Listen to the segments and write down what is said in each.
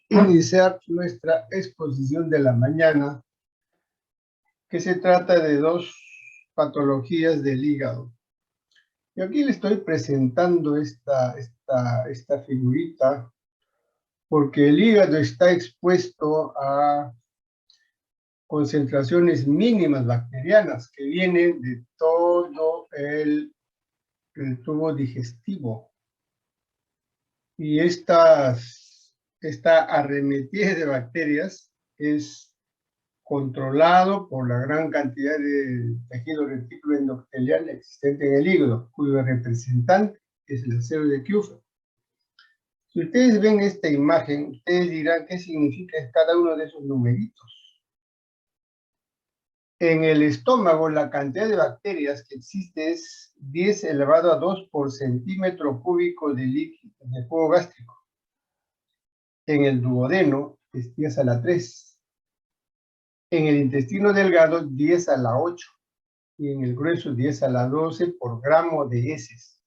iniciar nuestra exposición de la mañana, que se trata de dos patologías del hígado. Y aquí le estoy presentando esta figurita porque el hígado está expuesto a concentraciones mínimas bacterianas que vienen de todo el tubo digestivo. Y esta arremetida de bacterias es controlado por la gran cantidad de tejido retículo endotelial existente en el hígado, cuyo representante es el acero de Kupffer. Si ustedes ven esta imagen, ustedes dirán qué significa cada uno de esos numeritos. En el estómago, la cantidad de bacterias que existe es 10 elevado a 2 por centímetro cúbico de líquido de jugo gástrico. En el duodeno es 10 a la 3. En el intestino delgado, 10 a la 8. Y en el grueso, 10 a la 12 por gramo de heces.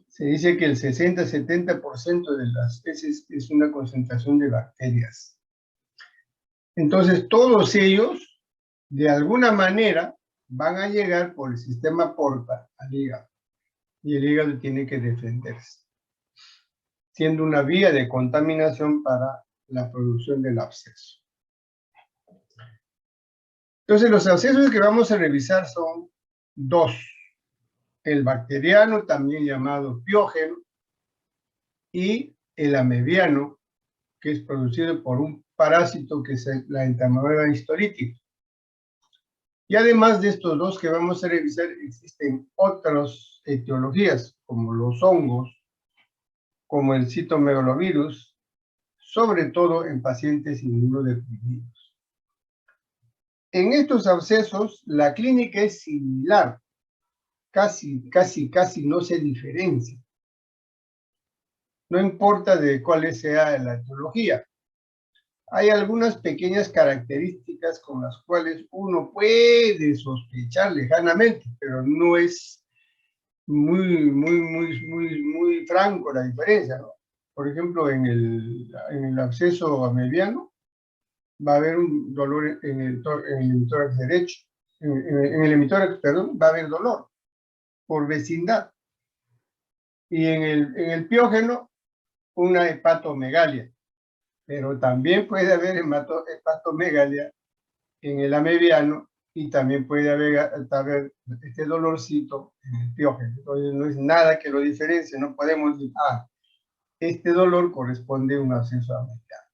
Se dice que el 60-70% de las heces es una concentración de bacterias. Entonces, todos ellos, de alguna manera, van a llegar por el sistema porta al hígado. Y el hígado tiene que defenderse, siendo una vía de contaminación para la producción del absceso. Entonces, los abscesos que vamos a revisar son dos. El bacteriano, también llamado piógeno, y el amebiano, que es producido por un parásito que es la entamoeba histolytica. Y además de estos dos que vamos a revisar, existen otras etiologías, como los hongos, como el citomegalovirus, sobre todo en pacientes inmunodeprimidos. En estos abscesos, la clínica es similar, casi no se diferencia. No importa de cuál sea la etiología. Hay algunas pequeñas características con las cuales uno puede sospechar lejanamente, pero no es muy franco la diferencia, ¿no? Por ejemplo, en el absceso amebiano va a haber un dolor en el hemitórax derecho. En el hemitórax, perdón, va a haber dolor por vecindad. Y en el piógeno, una hepatomegalia. Pero también puede haber hepatomegalia en el amebiano y también puede haber este dolorcito en el piógeno. Entonces no es nada que lo diferencie, no podemos decir, este dolor corresponde a un absceso amebiano.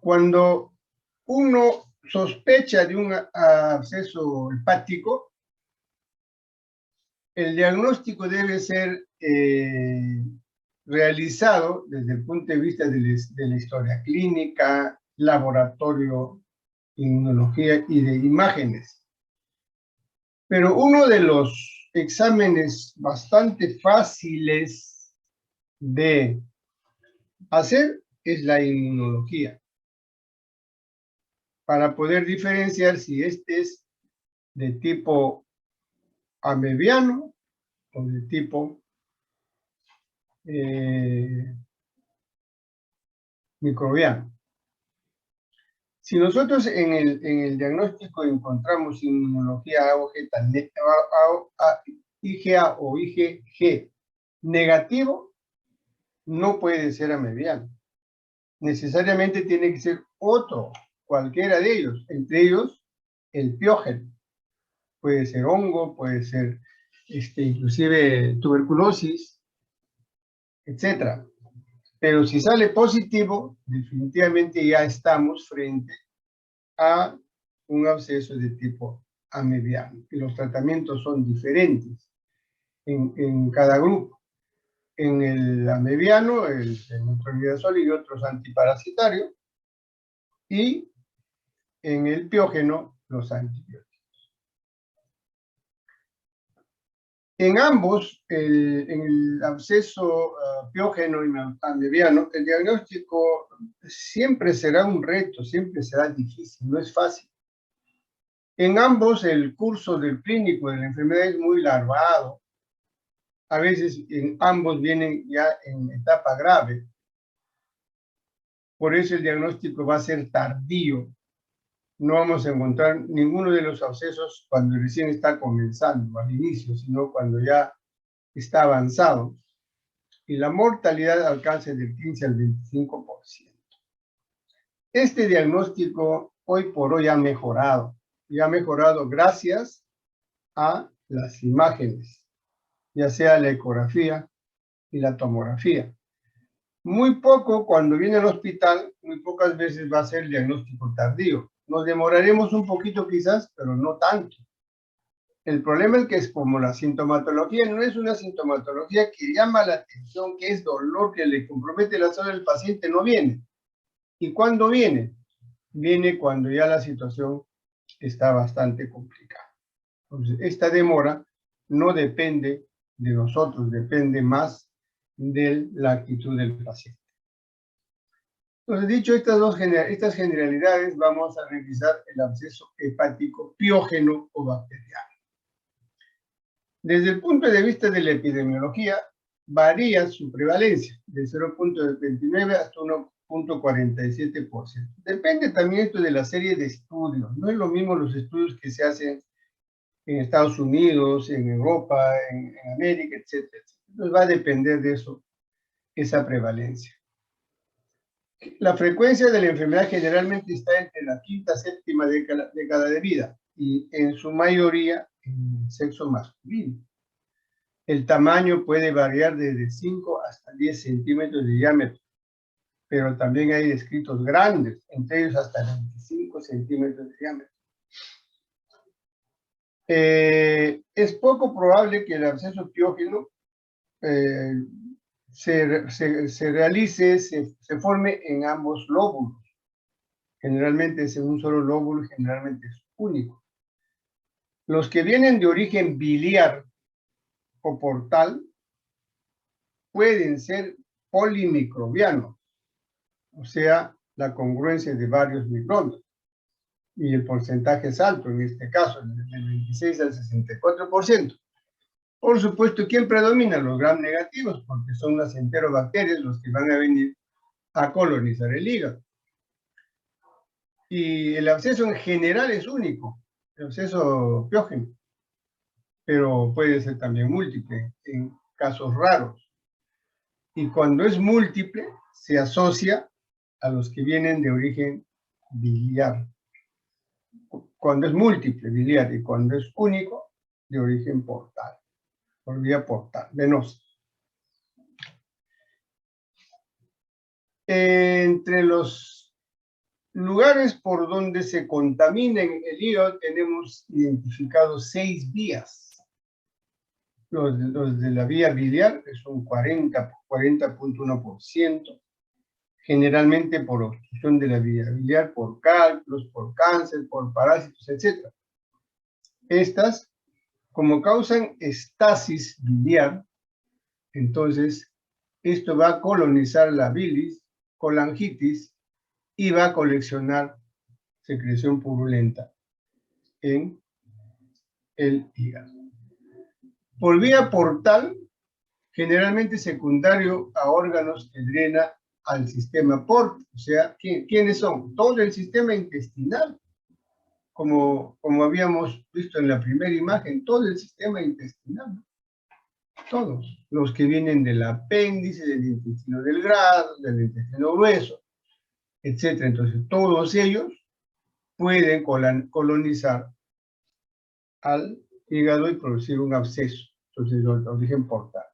Cuando uno sospecha de un absceso hepático, el diagnóstico debe ser realizado desde el punto de vista de la historia clínica, laboratorio, inmunología y de imágenes. Pero uno de los exámenes bastante fáciles de hacer es la inmunología, para poder diferenciar si este es de tipo amebiano o de tipo microbiano. Si nosotros en el diagnóstico encontramos inmunología IgA o IgG negativo, no puede ser amebiano. Necesariamente tiene que ser otro, cualquiera de ellos, entre ellos el piógeno. Puede ser hongo, puede ser inclusive tuberculosis, etc. Pero si sale positivo, definitivamente ya estamos frente a un absceso de tipo amebiano. Y los tratamientos son diferentes en cada grupo. En el amebiano, el metronidazol y otros antiparasitarios, y en el piógeno, los antibióticos. En ambos, en el absceso piógeno y amebiano, el diagnóstico siempre será un reto, siempre será difícil, no es fácil. En ambos, el curso del clínico de la enfermedad es muy larvado. A veces en ambos vienen ya en etapa grave. Por eso el diagnóstico va a ser tardío. No vamos a encontrar ninguno de los abscesos cuando recién está comenzando, al inicio, sino cuando ya está avanzado. Y la mortalidad alcanza del 15 al 25%. Este diagnóstico hoy por hoy ha mejorado. Y ha mejorado gracias a las imágenes, ya sea la ecografía y la tomografía. Muy poco, cuando viene al hospital, muy pocas veces va a ser el diagnóstico tardío. Nos demoraremos un poquito quizás, pero no tanto. El problema es que es como la sintomatología, no es una sintomatología que llama la atención, que es dolor, que le compromete la salud del paciente, no viene. ¿Y cuándo viene? Viene cuando ya la situación está bastante complicada. Entonces, esta demora no depende de nosotros, depende más de la actitud del paciente. Entonces, dicho estas generalidades, vamos a revisar el absceso hepático piógeno o bacteriano. Desde el punto de vista de la epidemiología, varía su prevalencia de 0.29 hasta 1.47%. Depende también esto de la serie de estudios. No es lo mismo los estudios que se hacen en Estados Unidos, en Europa, en América, etc. Entonces va a depender de eso, esa prevalencia. La frecuencia de la enfermedad generalmente está entre la quinta y séptima década de vida y en su mayoría en el sexo masculino. El tamaño puede variar desde 5 hasta 10 centímetros de diámetro, pero también hay descritos grandes, entre ellos hasta 25 centímetros de diámetro. Es poco probable que el absceso piógeno se forme en ambos lóbulos. Generalmente es en un solo lóbulo, generalmente es único. Los que vienen de origen biliar o portal pueden ser polimicrobianos, o sea, la congruencia de varios microbios. Y el porcentaje es alto en este caso, del 26 al 64%. Por supuesto, ¿quién predomina? Los gram negativos, porque son las enterobacterias los que van a venir a colonizar el hígado. Y el absceso en general es único, el absceso piógeno, pero puede ser también múltiple en casos raros. Y cuando es múltiple, se asocia a los que vienen de origen biliar. Cuando es múltiple, biliar, y cuando es único, de origen portal, por vía portal, venosa. Entre los lugares por donde se contamina el hígado tenemos identificados 6 vías. Los de la vía biliar es un 40.1%, generalmente por obstrucción de la vía biliar, por cálculos, por cáncer, por parásitos, etc. Estas, como causan estasis biliar, entonces esto va a colonizar la bilis, colangitis, y va a coleccionar secreción purulenta en el hígado. Por vía portal, generalmente secundario a órganos que drena al sistema porta. O sea, ¿quiénes son? Todo el sistema intestinal, como habíamos visto en la primera imagen, todo el sistema intestinal. Todos, los que vienen del apéndice, del intestino delgado, del intestino grueso, etc. Entonces, todos ellos pueden colonizar al hígado y producir un absceso. Entonces, el origen portal.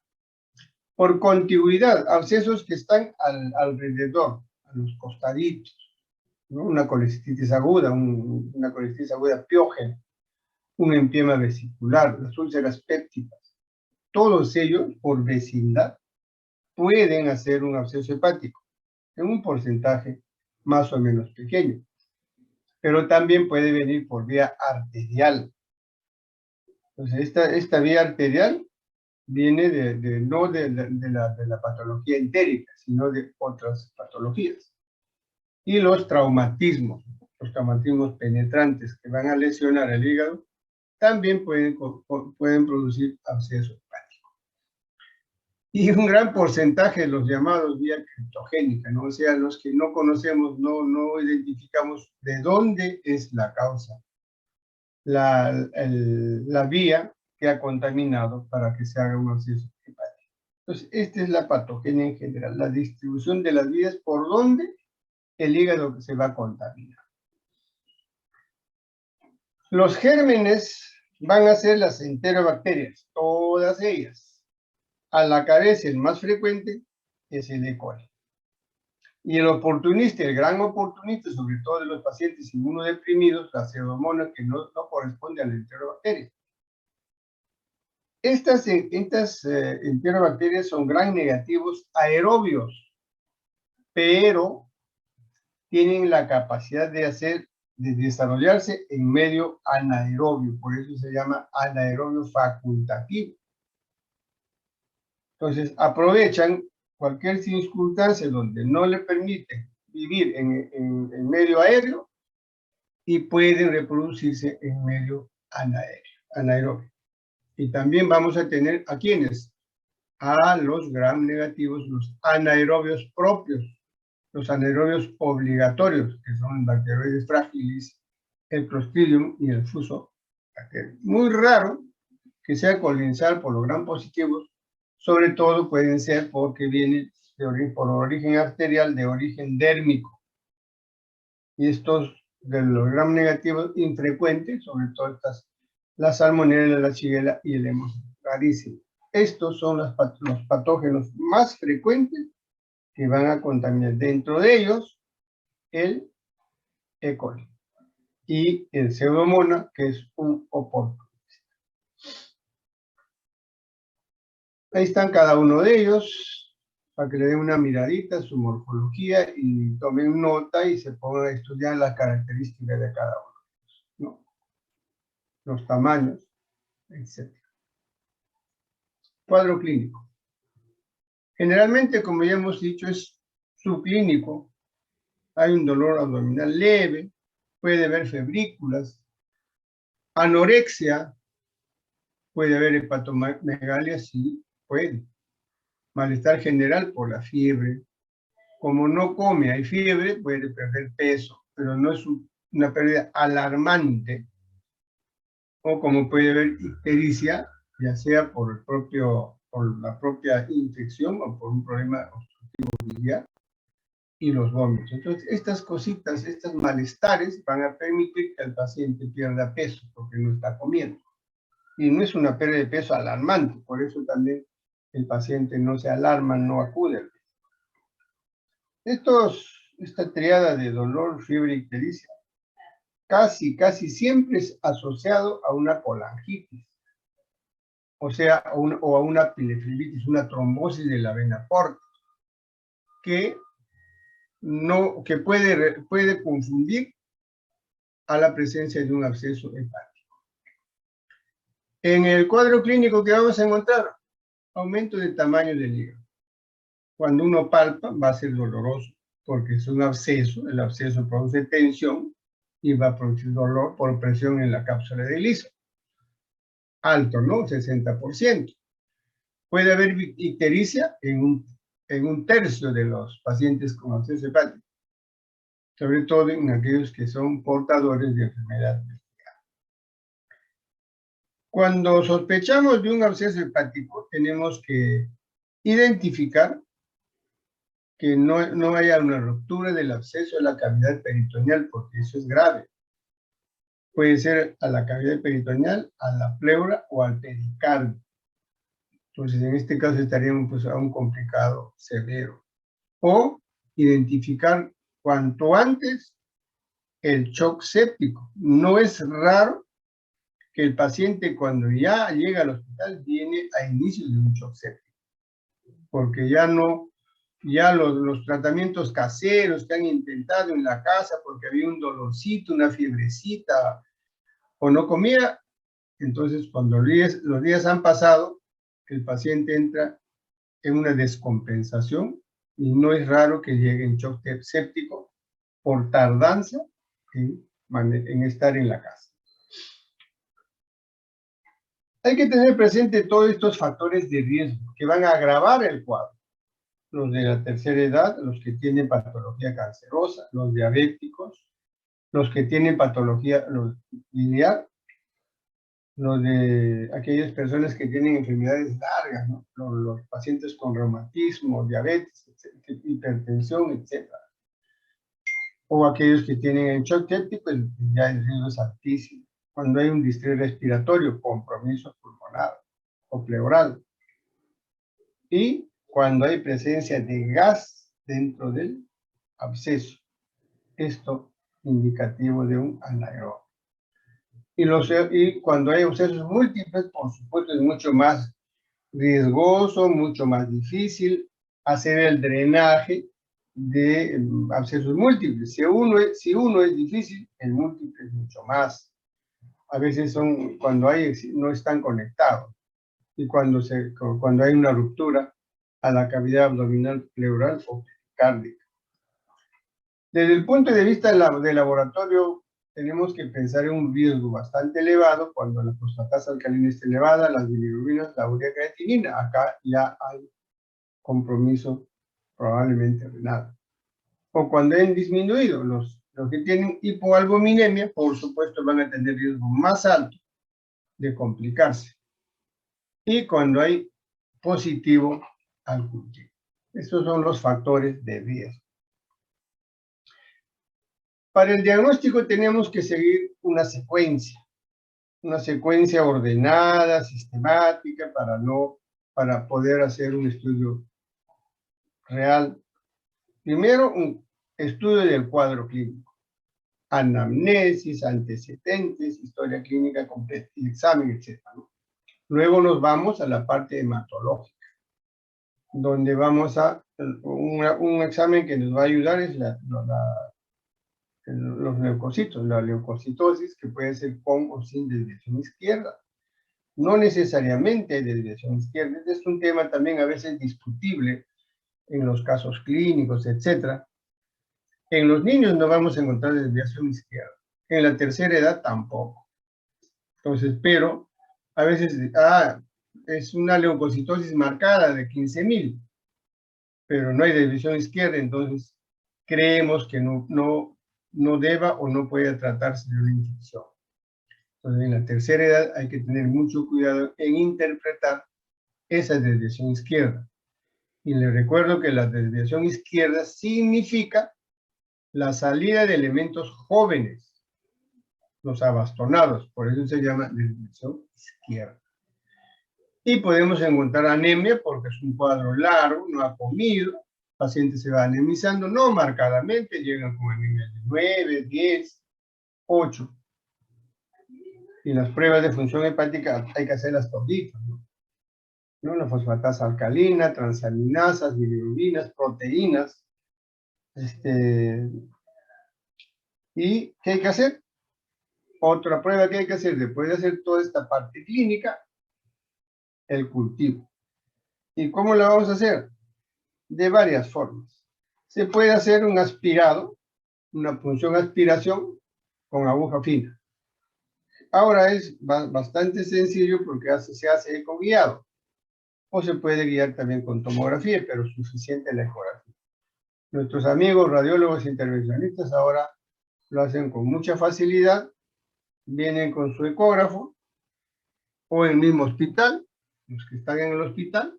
Por contigüidad, abscesos que están alrededor, a los costaditos, ¿no? Una colecitis aguda, una colecitis aguda piógena, un empiema vesicular, las úlceras pépticas, todos ellos, por vecindad, pueden hacer un absceso hepático, en un porcentaje más o menos pequeño, pero también puede venir por vía arterial. Entonces, esta vía arterial viene no de la patología entérica, sino de otras patologías. Y los traumatismos penetrantes que van a lesionar el hígado, también pueden producir absceso hepático. y un gran porcentaje de los llamados vía criptogénica, ¿no? O sea, los que no conocemos, no identificamos de dónde es la causa, la vía que ha contaminado para que se haga un acceso hepático. Entonces, esta es la patogenia en general, la distribución de las vías por donde el hígado se va a contaminar. Los gérmenes van a ser las enterobacterias, todas ellas. A la cabeza, el más frecuente es el E. coli. Y el oportunista, el gran oportunista, sobre todo de los pacientes inmunodeprimidos, la pseudomonas, que no corresponde a la enterobacteria. Estas enterobacterias son gran negativos aerobios, pero tienen la capacidad de desarrollarse en medio anaerobio, por eso se llama anaerobio facultativo. Entonces, aprovechan cualquier circunstancia donde no le permiten vivir en medio aéreo y pueden reproducirse en medio anaerobio. Y también vamos a tener a quienes, a los gram negativos, los anaerobios propios, los anaerobios obligatorios, que son Bacteroides fragilis, el Clostridium y el Fusobacterium. Muy raro que sea colensal por los gram positivos, sobre todo pueden ser porque vienen por origen arterial, de origen dérmico. Y estos de los gram negativos infrecuentes, sobre todo la salmonella, la shigella y el hemosis, rarísimo. Estos son los patógenos más frecuentes que van a contaminar. Dentro de ellos, el E. coli y el pseudomonas, que es un oportunista. Ahí están cada uno de ellos, para que le den una miradita a su morfología y tomen nota y se pongan a estudiar las características de cada uno, ¿no? Los tamaños, etc. Cuadro clínico. Generalmente, como ya hemos dicho, es subclínico. Hay un dolor abdominal leve, puede haber febrículas, anorexia, puede haber hepatomegalia, sí, puede. Malestar general por la fiebre. Como no come, hay fiebre, puede perder peso, pero no es una pérdida alarmante. O como puede haber ictericia, ya sea por la propia infección o por un problema obstructivo biliar y los vómitos. Entonces, estas cositas, estos malestares van a permitir que el paciente pierda peso porque no está comiendo. Y no es una pérdida de peso alarmante, por eso también el paciente no se alarma, no acude. Esta triada de dolor, fiebre y ictericia casi siempre es asociado a una colangitis, o sea, o a una pilefribitis, una trombosis de la vena porta, que puede confundir a la presencia de un absceso hepático. En el cuadro clínico que vamos a encontrar, aumento de tamaño del hígado. Cuando uno palpa va a ser doloroso, porque es un absceso, el absceso produce tensión y va a producir dolor por presión en la cápsula de Iliso. Alto, ¿no? 60%. Puede haber ictericia en un tercio de los pacientes con absceso hepático, sobre todo en aquellos que son portadores de enfermedad. Cuando sospechamos de un absceso hepático, tenemos que identificar que no haya una ruptura del absceso de la cavidad peritoneal, porque eso es grave. Puede ser a la cavidad peritoneal, a la pleura o al pericardio. Entonces, en este caso estaríamos pues, a un complicado severo. O identificar cuanto antes el shock séptico. No es raro que el paciente cuando ya llega al hospital viene a inicios de un shock séptico, porque ya los tratamientos caseros que han intentado en la casa porque había un dolorcito, una fiebrecita, o no comía, entonces cuando los días han pasado, el paciente entra en una descompensación y no es raro que llegue en shock séptico por tardanza en estar en la casa. Hay que tener presente todos estos factores de riesgo que van a agravar el cuadro. Los de la tercera edad, los que tienen patología cancerosa, los diabéticos, los que tienen patología biliar, los de aquellas personas que tienen enfermedades largas, ¿no? Los pacientes con reumatismo, diabetes, hipertensión, etc. O aquellos que tienen shock séptico, pues ya el riesgo es altísimo. Cuando hay un distrés respiratorio, compromiso pulmonar o pleural. Y cuando hay presencia de gas dentro del absceso. Esto indicativo de un anaeróbico. Y cuando hay abscesos múltiples, por supuesto, es mucho más riesgoso, mucho más difícil hacer el drenaje de abscesos múltiples. Si uno es difícil, el múltiple es mucho más. A veces cuando no están conectados. Y cuando hay una ruptura a la cavidad abdominal pleural o cardíaca. Desde el punto de vista del laboratorio, tenemos que pensar en un riesgo bastante elevado cuando la fosfatasa alcalina está elevada, las bilirrubinas, la urea creatinina. Acá ya hay compromiso probablemente renal. O cuando han disminuido, los que tienen hipoalbuminemia, por supuesto, van a tener riesgo más alto de complicarse. Y cuando hay positivo al cultivo. Estos son los factores de riesgo. Para el diagnóstico tenemos que seguir una secuencia ordenada, sistemática, para poder hacer un estudio real. Primero, un estudio del cuadro clínico, anamnesis, antecedentes, historia clínica completa, examen, etc. Luego nos vamos a la parte hematológica, donde vamos a un examen que nos va a ayudar es los leucocitos, la leucocitosis, que puede ser con o sin desviación izquierda. No necesariamente hay desviación izquierda. Este es un tema también a veces discutible en los casos clínicos, etc. En los niños no vamos a encontrar desviación izquierda. En la tercera edad tampoco. Entonces, pero a veces, es una leucocitosis marcada de 15.000, pero no hay desviación izquierda, entonces creemos que no deba o no puede tratarse de una infección. Entonces, en la tercera edad hay que tener mucho cuidado en interpretar esa desviación izquierda. Y les recuerdo que la desviación izquierda significa la salida de elementos jóvenes, los abastonados, por eso se llama desviación izquierda. Y podemos encontrar anemia porque es un cuadro largo, no ha comido, el paciente se va anemizando, no marcadamente, llegan con anemia de 9, 10, 8. Y las pruebas de función hepática hay que hacerlas toditas, ¿no? La fosfatasa alcalina, transaminasas, bilirrubinas, proteínas. ¿Y qué hay que hacer? Otra prueba que hay que hacer después de hacer toda esta parte clínica, el cultivo. ¿Y cómo la vamos a hacer? De varias formas. Se puede hacer un aspirado, una punción aspiración con aguja fina. Ahora es bastante sencillo porque se hace ecoguiado. O se puede guiar también con tomografía, pero suficiente la ecografía. Nuestros amigos radiólogos intervencionistas ahora lo hacen con mucha facilidad, vienen con su ecógrafo o en el mismo hospital, los que están en el hospital,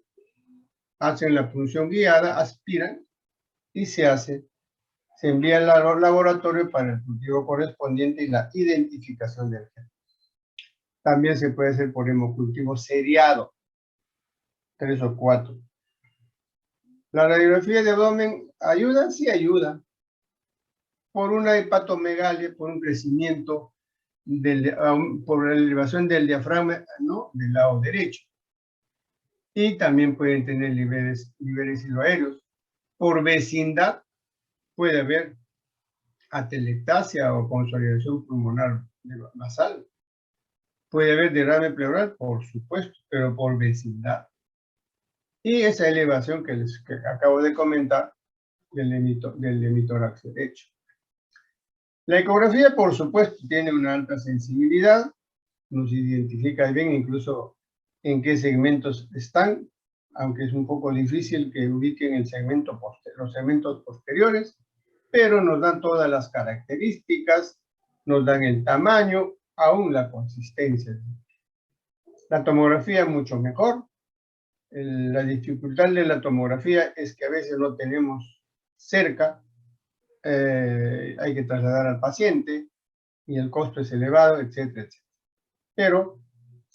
hacen la punción guiada, aspiran y se envía al laboratorio para el cultivo correspondiente y la identificación del gen. También se puede hacer por hemocultivo seriado, 3 o 4. ¿La radiografía de abdomen ayuda? Sí ayuda. Por una hepatomegalia, por un crecimiento, por la elevación del diafragma, ¿no?, del lado derecho. Y también pueden tener niveles hidroaéreos. Por vecindad puede haber atelectasia o consolidación pulmonar basal. Puede haber derrame pleural, por supuesto, pero por vecindad. Y esa elevación que acabo de comentar del hemitórax derecho. La ecografía, por supuesto, tiene una alta sensibilidad, nos identifica bien incluso en qué segmentos están, aunque es un poco difícil que ubiquen el segmento los segmentos posteriores, pero nos dan todas las características, nos dan el tamaño, aún la consistencia. La tomografía es mucho mejor. La dificultad de la tomografía es que a veces no tenemos cerca, hay que trasladar al paciente y el costo es elevado, etcétera, etcétera. Pero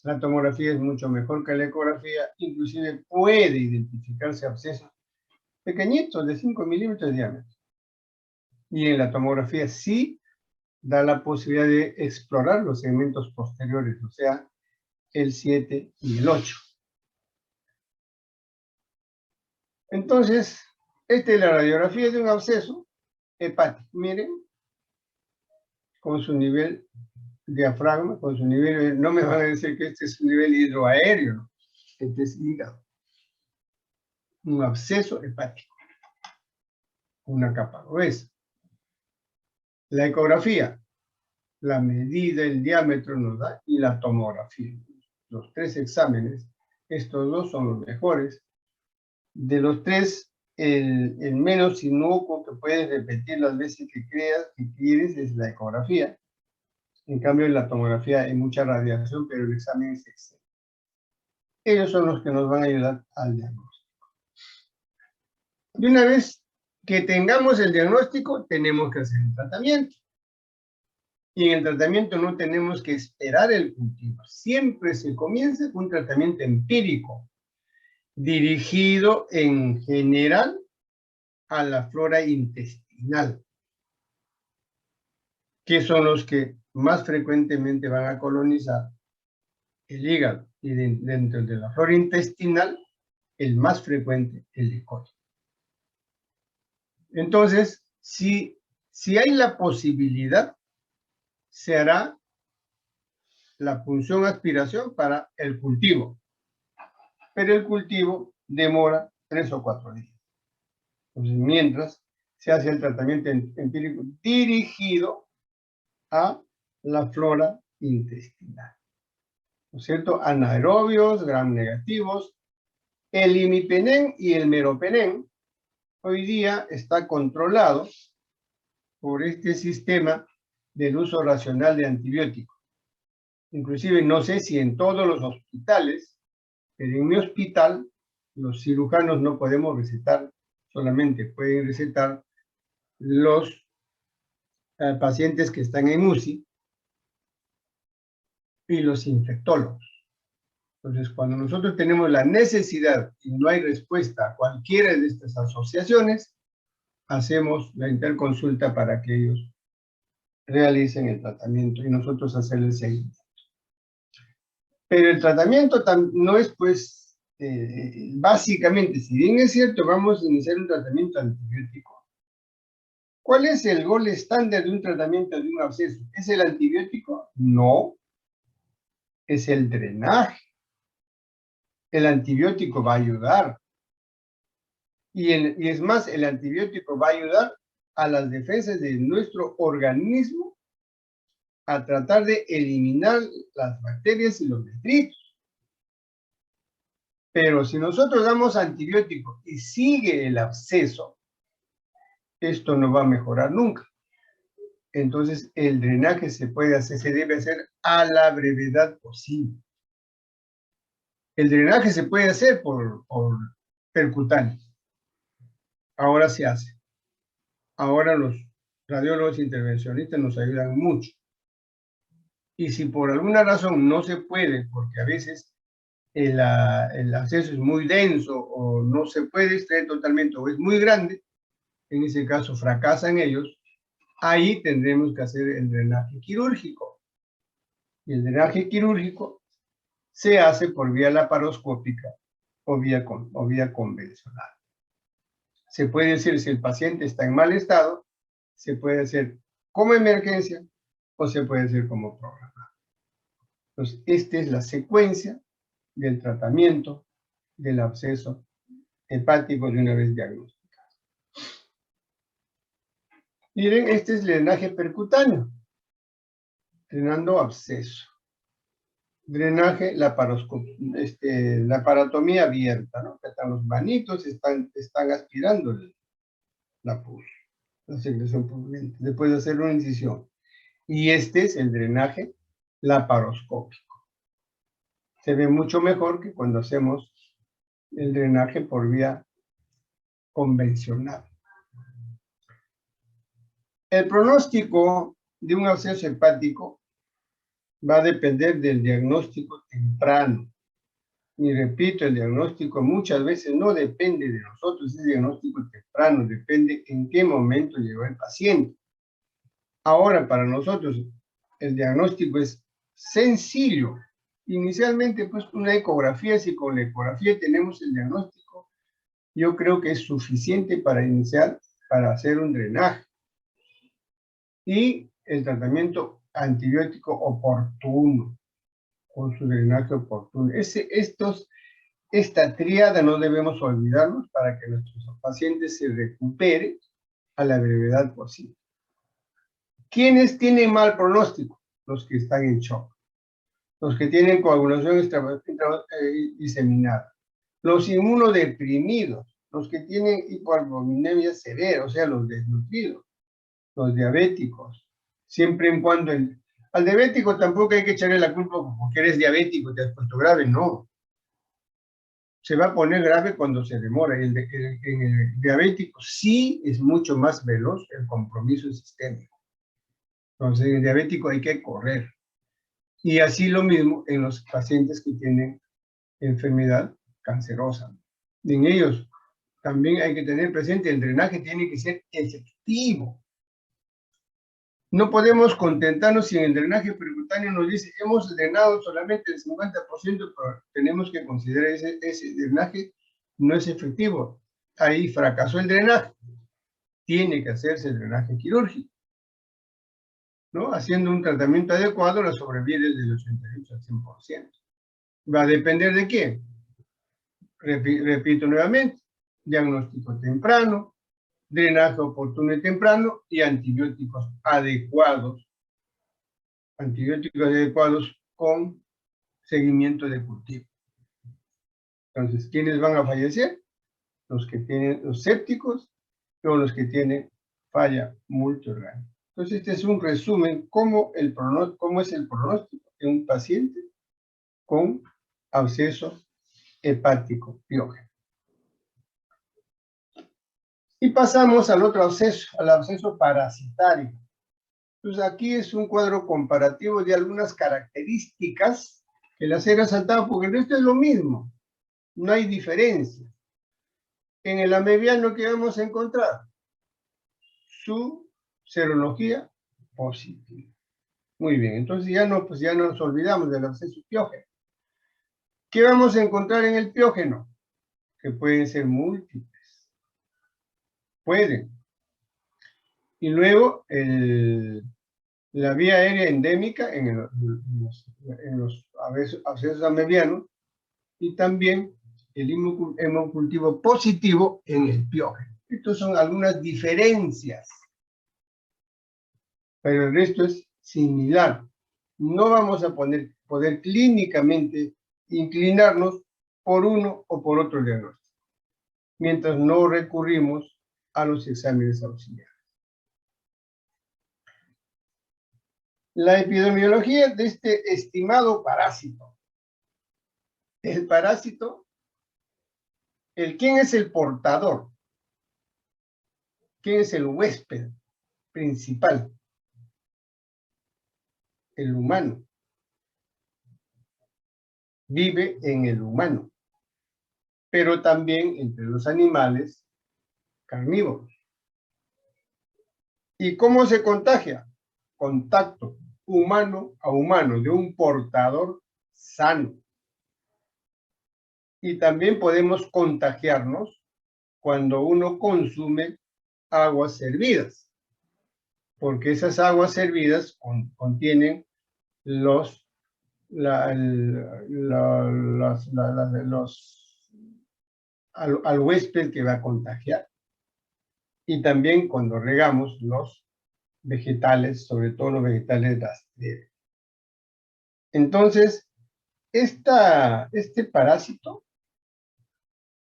la tomografía es mucho mejor que la ecografía, inclusive puede identificarse abscesos pequeñitos de 5 milímetros de diámetro. Y en la tomografía sí da la posibilidad de explorar los segmentos posteriores, o sea, el 7 y el 8. Entonces, esta es la radiografía de un absceso hepático. Miren, con su nivel diafragma, con su nivel, no me van a decir que este es un nivel hidroaéreo, ¿no? Este es hígado. Un absceso hepático, una capa gruesa. La ecografía, la medida, el diámetro nos da, y la tomografía. Los tres exámenes, estos dos son los mejores. De los tres, el menos inocuo que puedes repetir las veces que creas que quieres es la ecografía. En cambio, en la tomografía hay mucha radiación, pero el examen es excelente. Ellos son los que nos van a ayudar al diagnóstico. Y una vez que tengamos el diagnóstico, tenemos que hacer el tratamiento. Y en el tratamiento no tenemos que esperar el cultivo. Siempre se comienza con un tratamiento empírico, dirigido en general a la flora intestinal, que son los que más frecuentemente van a colonizar el hígado. Y dentro de la flora intestinal, el más frecuente, el E. coli. Entonces, si hay la posibilidad, se hará la punción aspiración para el cultivo. Pero el cultivo demora 3 o 4 días. Entonces, mientras se hace el tratamiento empírico dirigido a la flora intestinal. ¿No es cierto? Anaerobios, gram negativos, el imipenem y el meropenem hoy día está controlado por este sistema del uso racional de antibióticos. Inclusive no sé si en todos los hospitales, pero en mi hospital los cirujanos no podemos recetar, solamente pueden recetar los pacientes que están en UCI y los infectólogos. Entonces, cuando nosotros tenemos la necesidad y no hay respuesta a cualquiera de estas asociaciones, hacemos la interconsulta para que ellos realicen el tratamiento y nosotros hacer el seguimiento. Pero el tratamiento no es, pues, básicamente, si bien es cierto, vamos a iniciar un tratamiento antibiótico. ¿Cuál es el gol estándar de un tratamiento de un absceso? ¿Es el antibiótico? No. Es el drenaje. El antibiótico va a ayudar. Y es más, el antibiótico va a ayudar a las defensas de nuestro organismo a tratar de eliminar las bacterias y los detritos. Pero si nosotros damos antibiótico y sigue el absceso, esto no va a mejorar nunca. Entonces, el drenaje se debe hacer a la brevedad posible. El drenaje se puede hacer por percutáneo. Ahora se hace. Ahora los radiólogos intervencionistas nos ayudan mucho. Y si por alguna razón no se puede, porque a veces el absceso es muy denso o no se puede extraer totalmente o es muy grande, en ese caso fracasan ellos, ahí tendremos que hacer el drenaje quirúrgico. Y el drenaje quirúrgico se hace por vía laparoscópica o vía convencional. Se puede decir, si el paciente está en mal estado, se puede hacer como emergencia o se puede hacer como programa. Entonces, esta es la secuencia del tratamiento del absceso hepático de una vez diagnosticado. Miren, este es el drenaje percutáneo, drenando absceso. drenaje laparotomía abierta, ¿no? Están los manitos, están aspirando la pus, la secreción purulenta, después de hacer una incisión. Y este es el drenaje laparoscópico. Se ve mucho mejor que cuando hacemos el drenaje por vía convencional. El pronóstico de un absceso hepático va a depender del diagnóstico temprano. Y repito, el diagnóstico muchas veces no depende de nosotros, es diagnóstico temprano, depende en qué momento llegó el paciente. Ahora, para nosotros, el diagnóstico es sencillo. Inicialmente, pues, una ecografía, si con la ecografía tenemos el diagnóstico, yo creo que es suficiente para iniciar, para hacer un drenaje. Y el tratamiento antibiótico oportuno, con su drenaje oportuno. Esta tríada no debemos olvidarnos para que nuestros pacientes se recuperen a la brevedad posible. ¿Quiénes tienen mal pronóstico? Los que están en shock, los que tienen coagulación diseminada, los inmunodeprimidos, los que tienen hipoalbuminemia severa, o sea, los desnutridos, los diabéticos, siempre en cuando al diabético tampoco hay que echarle la culpa porque eres diabético y te has puesto grave, no. Se va a poner grave cuando se demora. En el diabético sí es mucho más veloz el compromiso sistémico. Entonces, en el diabético hay que correr. Y así lo mismo en los pacientes que tienen enfermedad cancerosa. En ellos también hay que tener presente, el drenaje tiene que ser efectivo. No podemos contentarnos si en el drenaje percutáneo nos dice hemos drenado solamente el 50%, pero tenemos que considerar ese drenaje no es efectivo. Ahí fracasó el drenaje. Tiene que hacerse el drenaje quirúrgico, ¿no? Haciendo un tratamiento adecuado, la sobrevive del 88 al 100%. ¿Va a depender de qué? Repito nuevamente, diagnóstico temprano, drenaje oportuno y temprano y antibióticos adecuados con seguimiento de cultivo. Entonces, ¿quiénes van a fallecer? Los que tienen los sépticos o los que tienen falla multiorgánica. Entonces, este es un resumen cómo es el pronóstico de un paciente con absceso hepático piógeno. Y pasamos al otro absceso, al absceso parasitario. Entonces, aquí es un cuadro comparativo de algunas características que las he resaltado porque el resto es lo mismo. No hay diferencia. En el amebiano, ¿qué vamos a encontrar? Su serología positiva. Muy bien, entonces ya nos olvidamos del absceso piógeno. ¿Qué vamos a encontrar en el piógeno? Que pueden ser múltiples. Pueden. Y luego, la vía aérea endémica en los abscesos amebianos y también el hemocultivo positivo en el piógeno. Estas son algunas diferencias, pero el resto es similar. No vamos a poder clínicamente inclinarnos por uno o por otro diagnóstico, mientras no recurrimos a los exámenes auxiliares. La epidemiología de este estimado parásito. El parásito, ¿quién es el portador? ¿Quién es el huésped principal? El humano. Vive en el humano, pero también entre los animales carnívoros. ¿Y cómo se contagia? Contacto humano a humano de un portador sano. Y también podemos contagiarnos cuando uno consume aguas hervidas, porque esas aguas hervidas contienen al huésped que va a contagiar. Y también cuando regamos los vegetales, sobre todo los vegetales rastreros. Entonces, Este parásito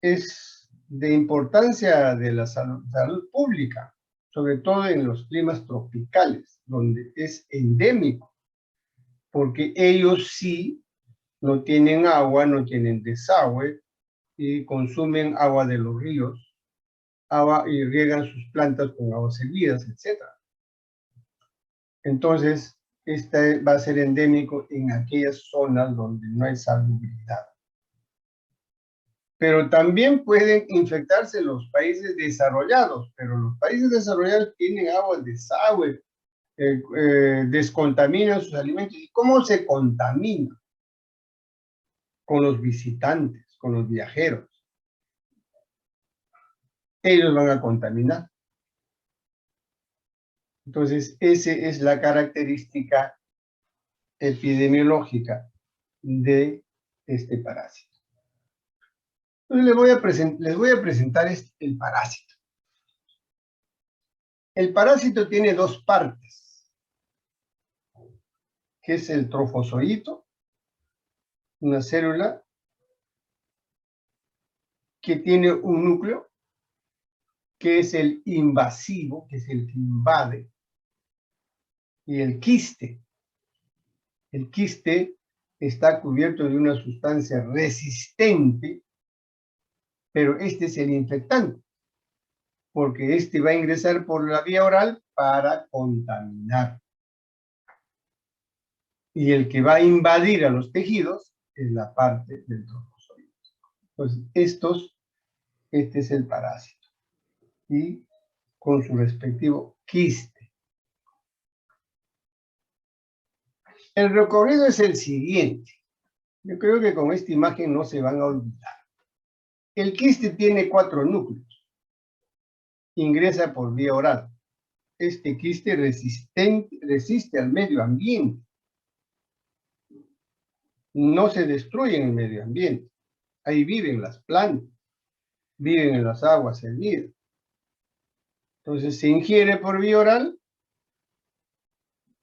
es de importancia de la salud pública, sobre todo en los climas tropicales, donde es endémico, porque ellos sí no tienen agua, no tienen desagüe y consumen agua de los ríos, agua y riegan sus plantas con aguas servidas, etc. Entonces, este va a ser endémico en aquellas zonas donde no hay salubridad. Pero también pueden infectarse los países desarrollados, pero los países desarrollados tienen agua de desagüe, descontaminan sus alimentos. ¿Y cómo se contamina? Con los visitantes, con los viajeros. Ellos van a contaminar. Entonces, esa es la característica epidemiológica de este parásito. Entonces, les voy a presentar el parásito. El parásito tiene dos partes, que es el trofozoito, una célula que tiene un núcleo, que es el invasivo, que es el que invade, y el quiste. El quiste está cubierto de una sustancia resistente, pero este es el infectante, porque este va a ingresar por la vía oral para contaminar. Y el que va a invadir a los tejidos es la parte del trofozoito. Entonces, este es el parásito, y con su respectivo quiste. El recorrido es el siguiente. Yo creo que con esta imagen no se van a olvidar. El quiste tiene 4 núcleos. Ingresa por vía oral. Este quiste resiste al medio ambiente. No se destruye en el medio ambiente. Ahí viven las plantas, viven en las aguas servidas. Entonces se ingiere por vía oral,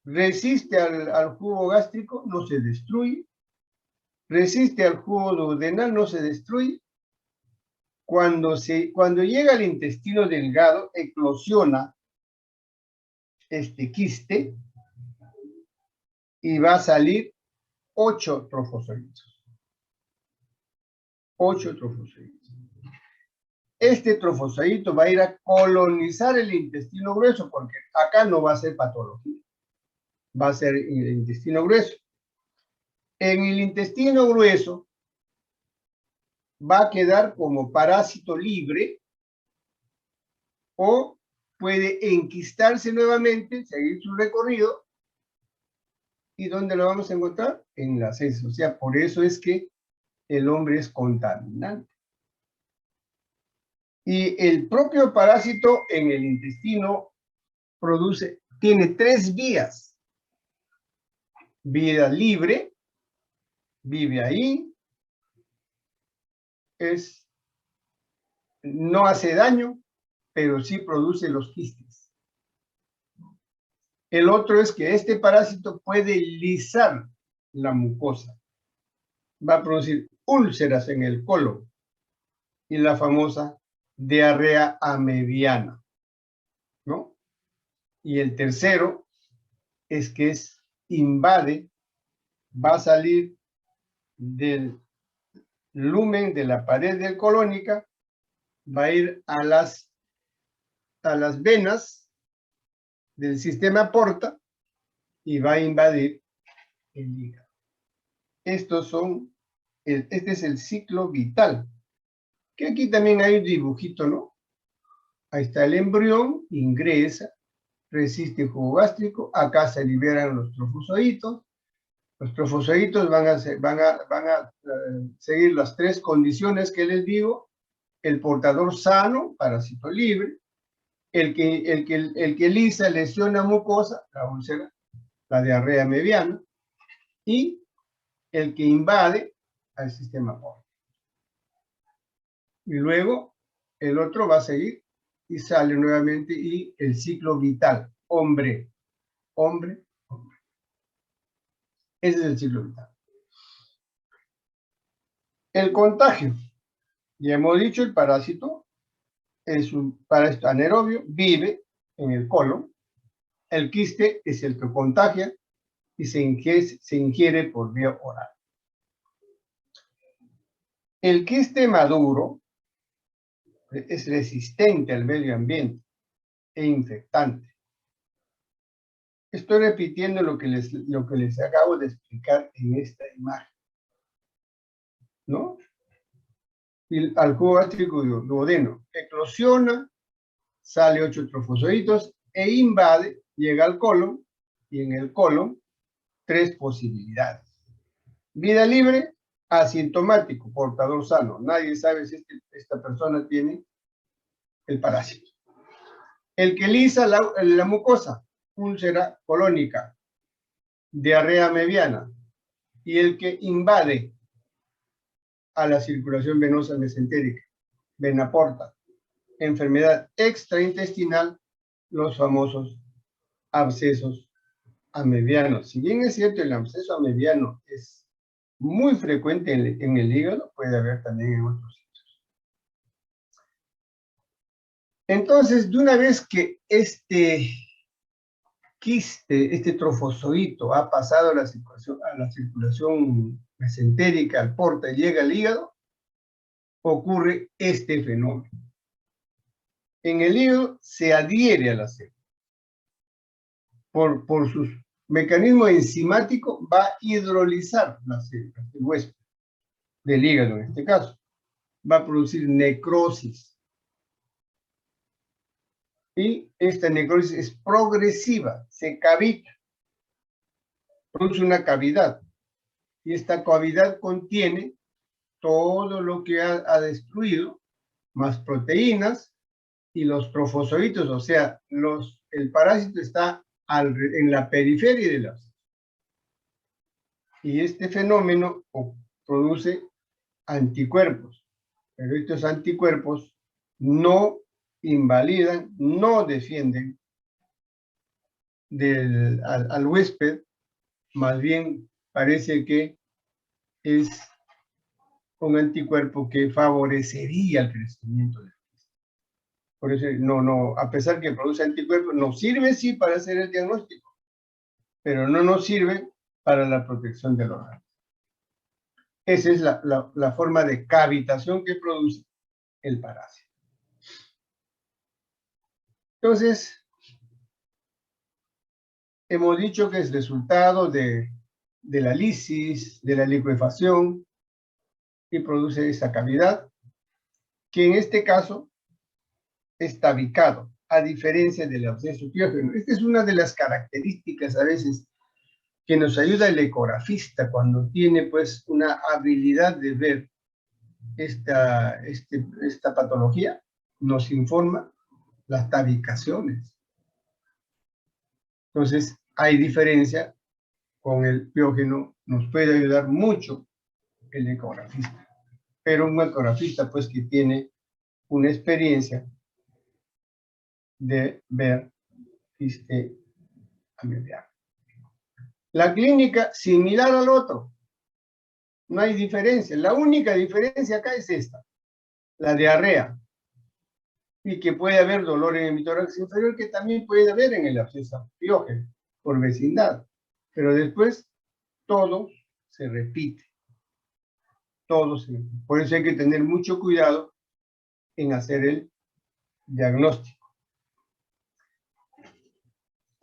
resiste al jugo gástrico, no se destruye, resiste al jugo duodenal, no se destruye. Cuando llega al intestino delgado, eclosiona este quiste y va a salir 8 trofozoitos. 8 trofozoitos. Este trofozoito va a ir a colonizar el intestino grueso, porque acá no va a ser patología, va a ser el intestino grueso. En el intestino grueso va a quedar como parásito libre, o puede enquistarse nuevamente, seguir su recorrido. ¿Y dónde lo vamos a encontrar? En las heces. O sea, por eso es que el hombre es contaminante. Y el propio parásito en el intestino tiene 3 vías. Vida libre, vive ahí, no hace daño, pero sí produce los quistes. El otro es que este parásito puede lisar la mucosa. Va a producir úlceras en el colon y la famosa diarrea amebiana, ¿no? Y el tercero es que invade, va a salir del lumen de la pared del colónica, va a ir a las venas del sistema porta y va a invadir el hígado. Este es el ciclo vital, que aquí también hay un dibujito, ¿no? Ahí está el embrión, ingresa, resiste el jugo gástrico, acá se liberan los trofozoitos. Los trofozoitos van a seguir las 3 condiciones que les digo: el portador sano, parásito libre; el que lisa, lesiona mucosa, la úlcera, la diarrea mediana; y el que invade al sistema porta. Y luego el otro va a seguir y sale nuevamente, y el ciclo vital: hombre, hombre, hombre. Ese es el ciclo vital. El contagio. Ya hemos dicho, el parásito es un parásito anaerobio, vive en el colon. El quiste es el que contagia y se ingiere por vía oral. El quiste maduro es resistente al medio ambiente e infectante. Estoy repitiendo lo que les acabo de explicar en esta imagen, ¿no? Y al jugo gástrico duodeno eclosiona, sale 8 trofozoitos e invade, llega al colon, y en el colon 3 posibilidades. Vida libre, asintomático, portador sano. Nadie sabe si esta persona tiene el parásito. El que lisa la mucosa, úlcera colónica, diarrea mediana. Y el que invade a la circulación venosa mesentérica, vena porta, enfermedad extraintestinal, los famosos abscesos amebianos. Si bien es cierto, el absceso amebiano es muy frecuente en el hígado, puede haber también en otros sitios. Entonces, de una vez que este quiste, este trofozoito ha pasado a la circulación mesentérica, al porta y llega al hígado, ocurre este fenómeno. En el hígado se adhiere a la célula. Por su mecanismo enzimático va a hidrolizar las células, el huésped del hígado en este caso. Va a producir necrosis. Y esta necrosis es progresiva, se cavita, produce una cavidad. Y esta cavidad contiene todo lo que ha destruido, más proteínas y los trofozoitos, o sea, el parásito está en la periferia de la célula. Y este fenómeno produce anticuerpos, pero estos anticuerpos no invalidan, no defienden al huésped, más bien parece que es un anticuerpo que favorecería el crecimiento del huésped. Por eso, a pesar que produce anticuerpos, nos sirve sí para hacer el diagnóstico, pero no nos sirve para la protección del órgano. Esa es la forma de cavitación que produce el parásito. Entonces, hemos dicho que es resultado de la lisis, de la licuefacción, y produce esa cavidad, que en este caso es tabicado, a diferencia del absceso piógeno. Esta es una de las características a veces que nos ayuda el ecografista cuando tiene pues una habilidad de ver esta patología, nos informa las tabicaciones. Entonces, hay diferencia con el piógeno, nos puede ayudar mucho el ecografista, pero un ecografista pues que tiene una experiencia de ver quiste amebiano. La clínica similar al otro, no hay diferencia, la única diferencia acá es esta, la diarrea, y que puede haber dolor en el hemitórax inferior, que también puede haber en el absceso piógeno, por vecindad, pero después todo se repite. Por eso hay que tener mucho cuidado en hacer el diagnóstico.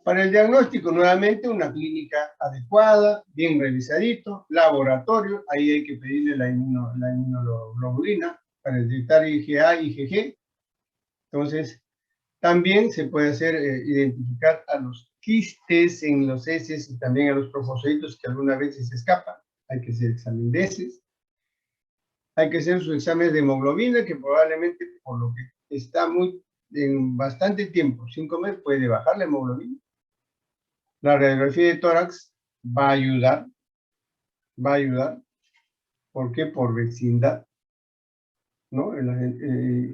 Para el diagnóstico, nuevamente, una clínica adecuada, bien revisadito, laboratorio, ahí hay que pedirle la inmunoglobulina para detectar IgA y IgG. Entonces, también se puede hacer identificar a los quistes en los heces y también a los trofozoitos que algunas veces se escapan. Hay que hacer examen de heces. Hay que hacer su examen de hemoglobina, que probablemente, por lo que está en bastante tiempo, 5 meses, puede bajar la hemoglobina. La radiografía de tórax va a ayudar. ¿Por qué? Por vecindad, ¿no? El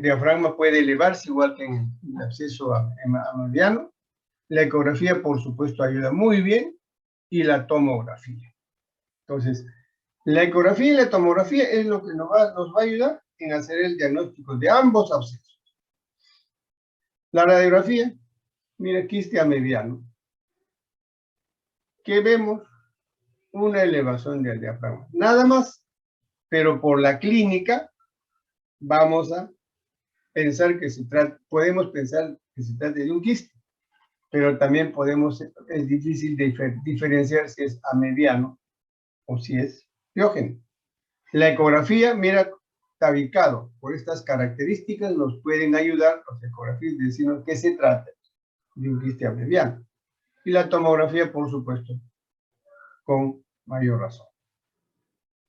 diafragma puede elevarse igual que en el absceso amebiano. La ecografía, por supuesto, ayuda muy bien, y la tomografía. Entonces, La ecografía y la tomografía es lo que nos va a ayudar en hacer el diagnóstico de ambos abscesos. La radiografía, mira, quiste amediano. ¿Qué vemos? Una elevación del diafragma. Nada más, pero por la clínica vamos a pensar que podemos pensar que se trata de un quiste, pero también es difícil diferenciar si es amediano o si es piógeno. La ecografía, mira, tabicado por estas características, nos pueden ayudar los ecografías a decirnos que se trata de un quiste amediano. Y la tomografía, por supuesto, con mayor razón.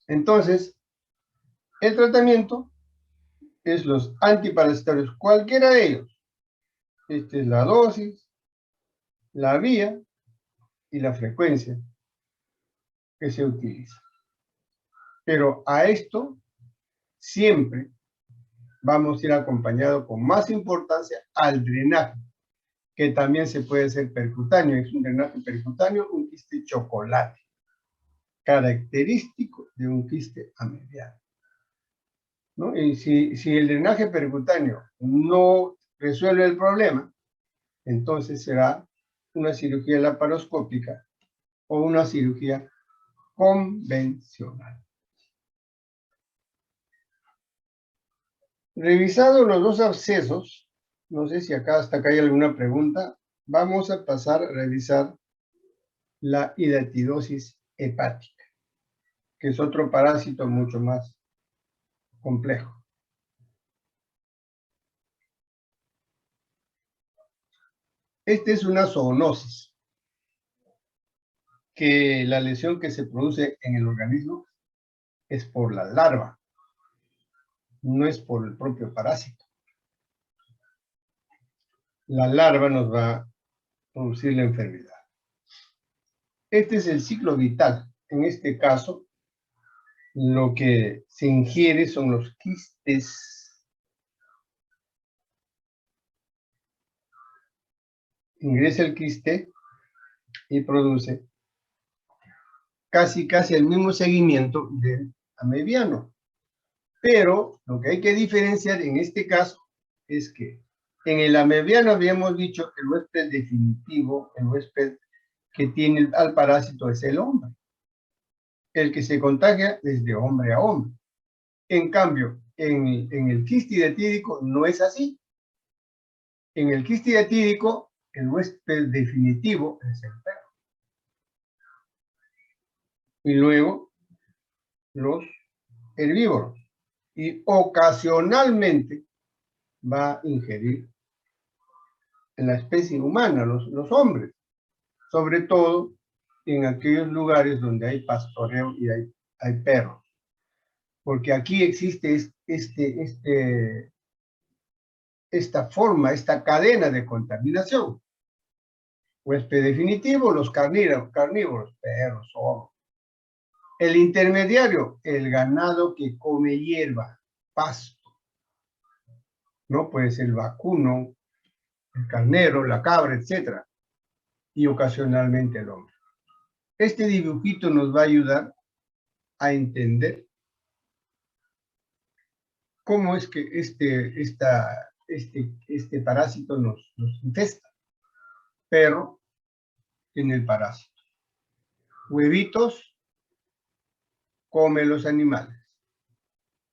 Entonces, el tratamiento es los antiparasitarios, cualquiera de ellos. Esta es la dosis, la vía y la frecuencia que se utiliza. Pero a esto siempre vamos a ir acompañado con más importancia al drenaje, que también se puede hacer percutáneo. Es un drenaje percutáneo, un quiste chocolate, característico de un quiste amediano, ¿no? Y si el drenaje percutáneo no resuelve el problema, entonces será una cirugía laparoscópica o una cirugía convencional. Revisados los dos abscesos, no sé si hasta acá hay alguna pregunta, vamos a pasar a revisar la hidatidosis hepática, que es otro parásito mucho más complejo. Esta es una zoonosis, que la lesión que se produce en el organismo es por la larva, no es por el propio parásito. La larva nos va a producir la enfermedad. Este es el ciclo vital. En este caso, lo que se ingiere son los quistes. Ingresa el quiste y produce casi el mismo seguimiento del amediano. Pero lo que hay que diferenciar en este caso es que en el amediano habíamos dicho que el huésped definitivo, el huésped que tiene al parásito es el hombre. El que se contagia es de hombre a hombre. En cambio, en el quiste hidatídico no es así. En el quiste hidatídico, el huésped definitivo es el perro. Y luego, los herbívoros. Y ocasionalmente va a ingerir en la especie humana, los hombres. Sobre todo en aquellos lugares donde hay pastoreo y hay perros. Porque aquí existe esta forma, esta cadena de contaminación. Huésped definitivo, los carnívoros, perros, zorros. El intermediario, el ganado que come hierba, pasto. ¿No? Puede ser el vacuno, el carnero, la cabra, etc. Y ocasionalmente el hombre. Este dibujito nos va a ayudar a entender cómo es que este parásito nos infesta. Perro tiene el parásito. Huevitos come los animales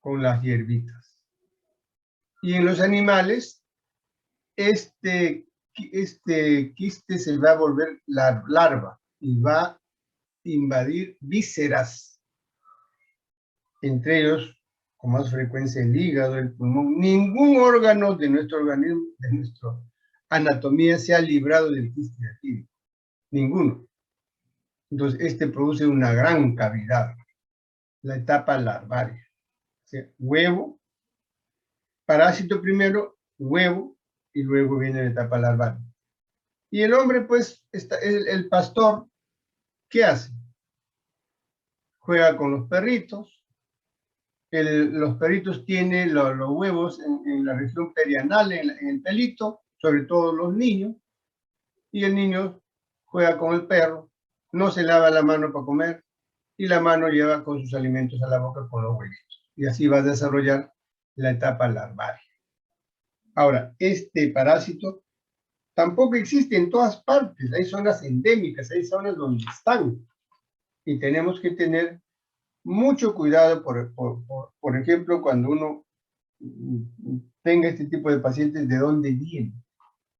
con las hierbitas. Y en los animales, este quiste se va a volver larva y va a invadir vísceras, entre ellos con más frecuencia el hígado, el pulmón. Ningún órgano de nuestro organismo, de nuestra anatomía, se ha librado del quiste hidatídico. Ninguno. Entonces, este produce una gran cavidad, la etapa larvaria. O sea, huevo, parásito primero, huevo, y luego viene la etapa larvaria. Y el hombre, pues, el pastor, ¿qué hace? Juega con los perritos. Los perritos tienen los huevos en la región perianal, en el pelito, sobre todo los niños. Y el niño juega con el perro, no se lava la mano para comer, y la mano lleva con sus alimentos a la boca con los huevitos. Y así va a desarrollar la etapa larvaria. Ahora, este parásito tampoco existe en todas partes. Hay zonas endémicas, hay zonas donde están. Y tenemos que tener mucho cuidado, por ejemplo, cuando uno tenga este tipo de pacientes, ¿de dónde vienen?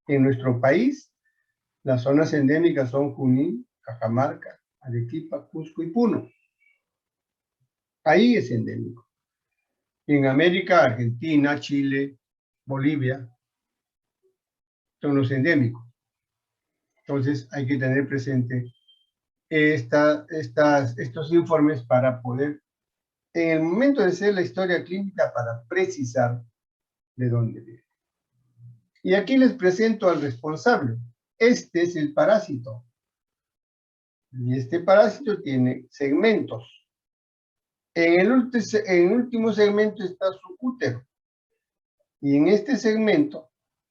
En nuestro país, las zonas endémicas son Junín, Cajamarca, Arequipa, Cusco y Puno. Ahí es endémico. En América, Argentina, Chile, Bolivia, son los endémicos. Entonces hay que tener presente estos informes para poder, en el momento de hacer la historia clínica, para precisar de dónde viene. Y aquí les presento al responsable. Este es el parásito. Y este parásito tiene segmentos. En el último segmento está su útero. Y en este segmento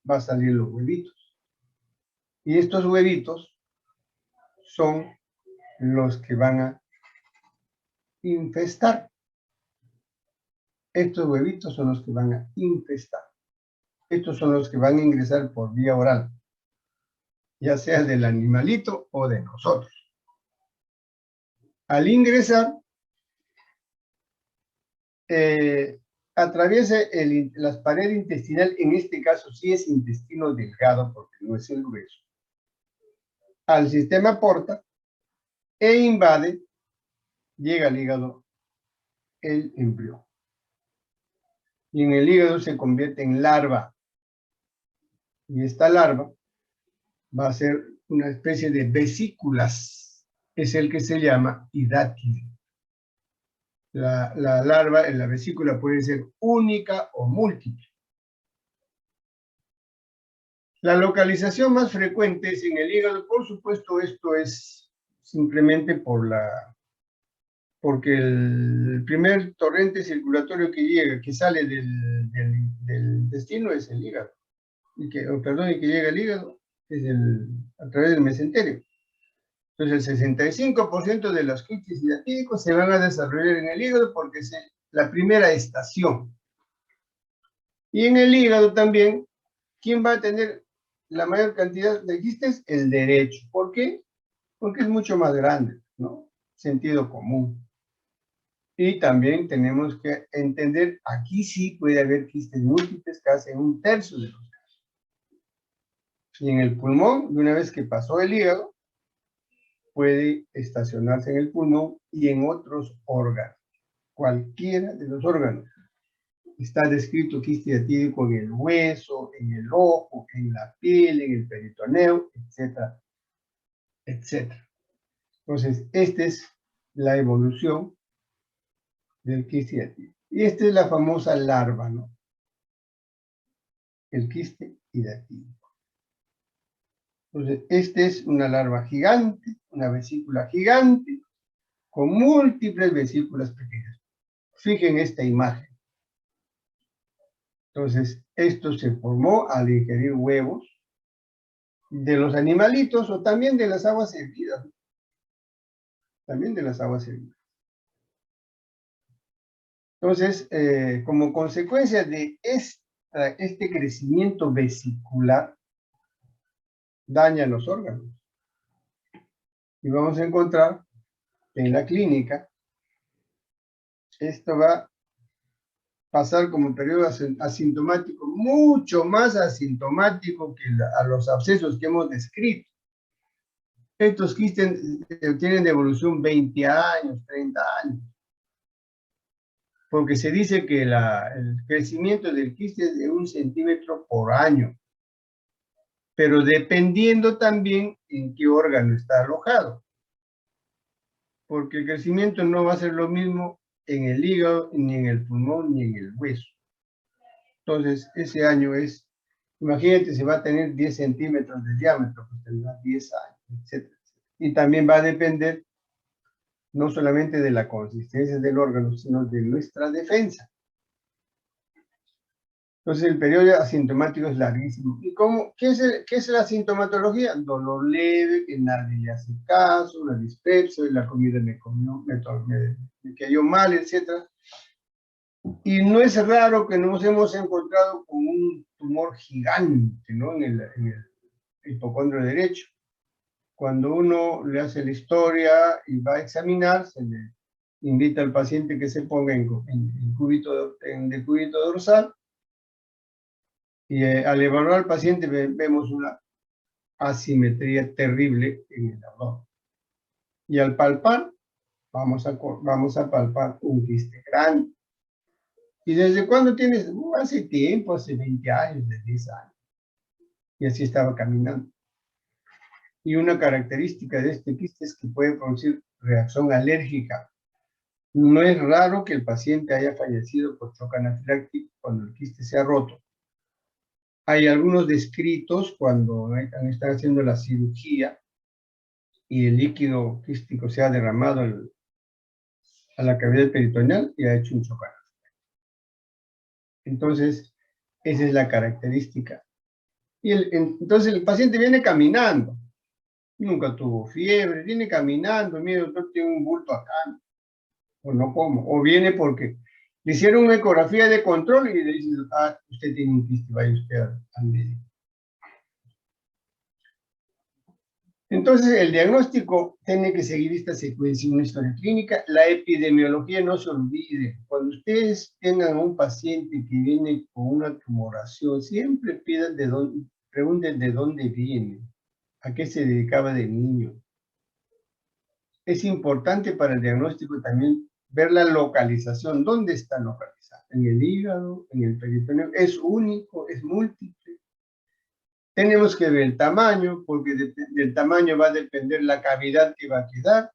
va a salir los huevitos. Y estos huevitos son los que van a infestar. Estos huevitos son los que van a infestar. Estos son los que van a ingresar por vía oral, ya sea del animalito o de nosotros. Al ingresar, atraviesa la pared intestinal, en este caso sí es intestino delgado porque no es el grueso, al sistema porta e invade, llega al hígado, el embrión. Y en el hígado se convierte en larva. Y esta larva va a ser una especie de vesículas. Es el que se llama hidátido. La larva en la vesícula puede ser única o múltiple. La localización más frecuente es en el hígado. Por supuesto, esto es simplemente porque el primer torrente circulatorio que llega, que sale del intestino, es el hígado. Y que llega al hígado es a través del mesenterio. Entonces, el 65% de los quistes hidatídicos se van a desarrollar en el hígado porque es la primera estación. Y en el hígado también, ¿quién va a tener la mayor cantidad de quistes? El derecho. ¿Por qué? Porque es mucho más grande, ¿no? Sentido común. Y también tenemos que entender, aquí sí puede haber quistes múltiples, casi en 1/3 de los casos. Y en el pulmón, de una vez que pasó el hígado, puede estacionarse en el pulmón y en otros órganos, cualquiera de los órganos. Está descrito quiste hidatídico en el hueso, en el ojo, en la piel, en el peritoneo, etcétera, etcétera. Entonces, esta es la evolución del quiste hidatídico. Y esta es la famosa larva, ¿no? El quiste hidatídico. Entonces, esta es una larva gigante, una vesícula gigante, con múltiples vesículas pequeñas. Fijen esta imagen. Entonces, esto se formó al ingerir huevos de los animalitos o también de las aguas hervidas. También de las aguas hervidas. Entonces, como consecuencia de este crecimiento vesicular, daña los órganos. Y vamos a encontrar en la clínica, esto va a pasar como periodo asintomático, mucho más asintomático que a los abscesos que hemos descrito. Estos quistes tienen de evolución 20 años, 30 años. Porque se dice que el crecimiento del quiste es de 1 centímetro por año. Pero dependiendo también en qué órgano está alojado. Porque el crecimiento no va a ser lo mismo en el hígado, ni en el pulmón, ni en el hueso. Entonces, ese año imagínate, si va a tener 10 centímetros de diámetro, pues tendrá 10 años, etc. Y también va a depender no solamente de la consistencia del órgano, sino de nuestra defensa. Entonces el periodo asintomático es larguísimo. ¿Y qué es la sintomatología? Dolor leve, que nadie le hace caso, una dispepsia, la comida me cayó mal, etc. Y no es raro que nos hemos encontrado con un tumor gigante, ¿no? En el hipocondrio derecho. Cuando uno le hace la historia y va a examinar, se le invita al paciente que se ponga en decúbito dorsal, y al evaluar al paciente vemos una asimetría terrible en el abdomen. Y al palpar, vamos a palpar un quiste grande. ¿Y desde cuándo tienes? Hace tiempo, hace 20 años, de 10 años. Y así estaba caminando. Y una característica de este quiste es que puede producir reacción alérgica. No es raro que el paciente haya fallecido por shock anafiláctico cuando el quiste se ha roto. Hay algunos descritos cuando están haciendo la cirugía y el líquido quístico se ha derramado a la cavidad peritoneal y ha hecho un shock anafiláctico. Entonces, esa es la característica. Entonces el paciente viene caminando, nunca tuvo fiebre, viene caminando, mire, doctor, tiene un bulto acá, o no como, o viene porque le hicieron una ecografía de control y le dicen, usted tiene un quiste, vaya usted al médico. Entonces, el diagnóstico tiene que seguir esta secuencia, una historia clínica. La epidemiología, no se olvide. Cuando ustedes tengan un paciente que viene con una tumoración, siempre pregunten de dónde viene, a qué se dedicaba de niño. Es importante para el diagnóstico también ver la localización. ¿Dónde está localizado? ¿En el hígado? ¿En el peritoneo? ¿Es único? ¿Es múltiple? Tenemos que ver el tamaño, porque del tamaño va a depender la cavidad que va a quedar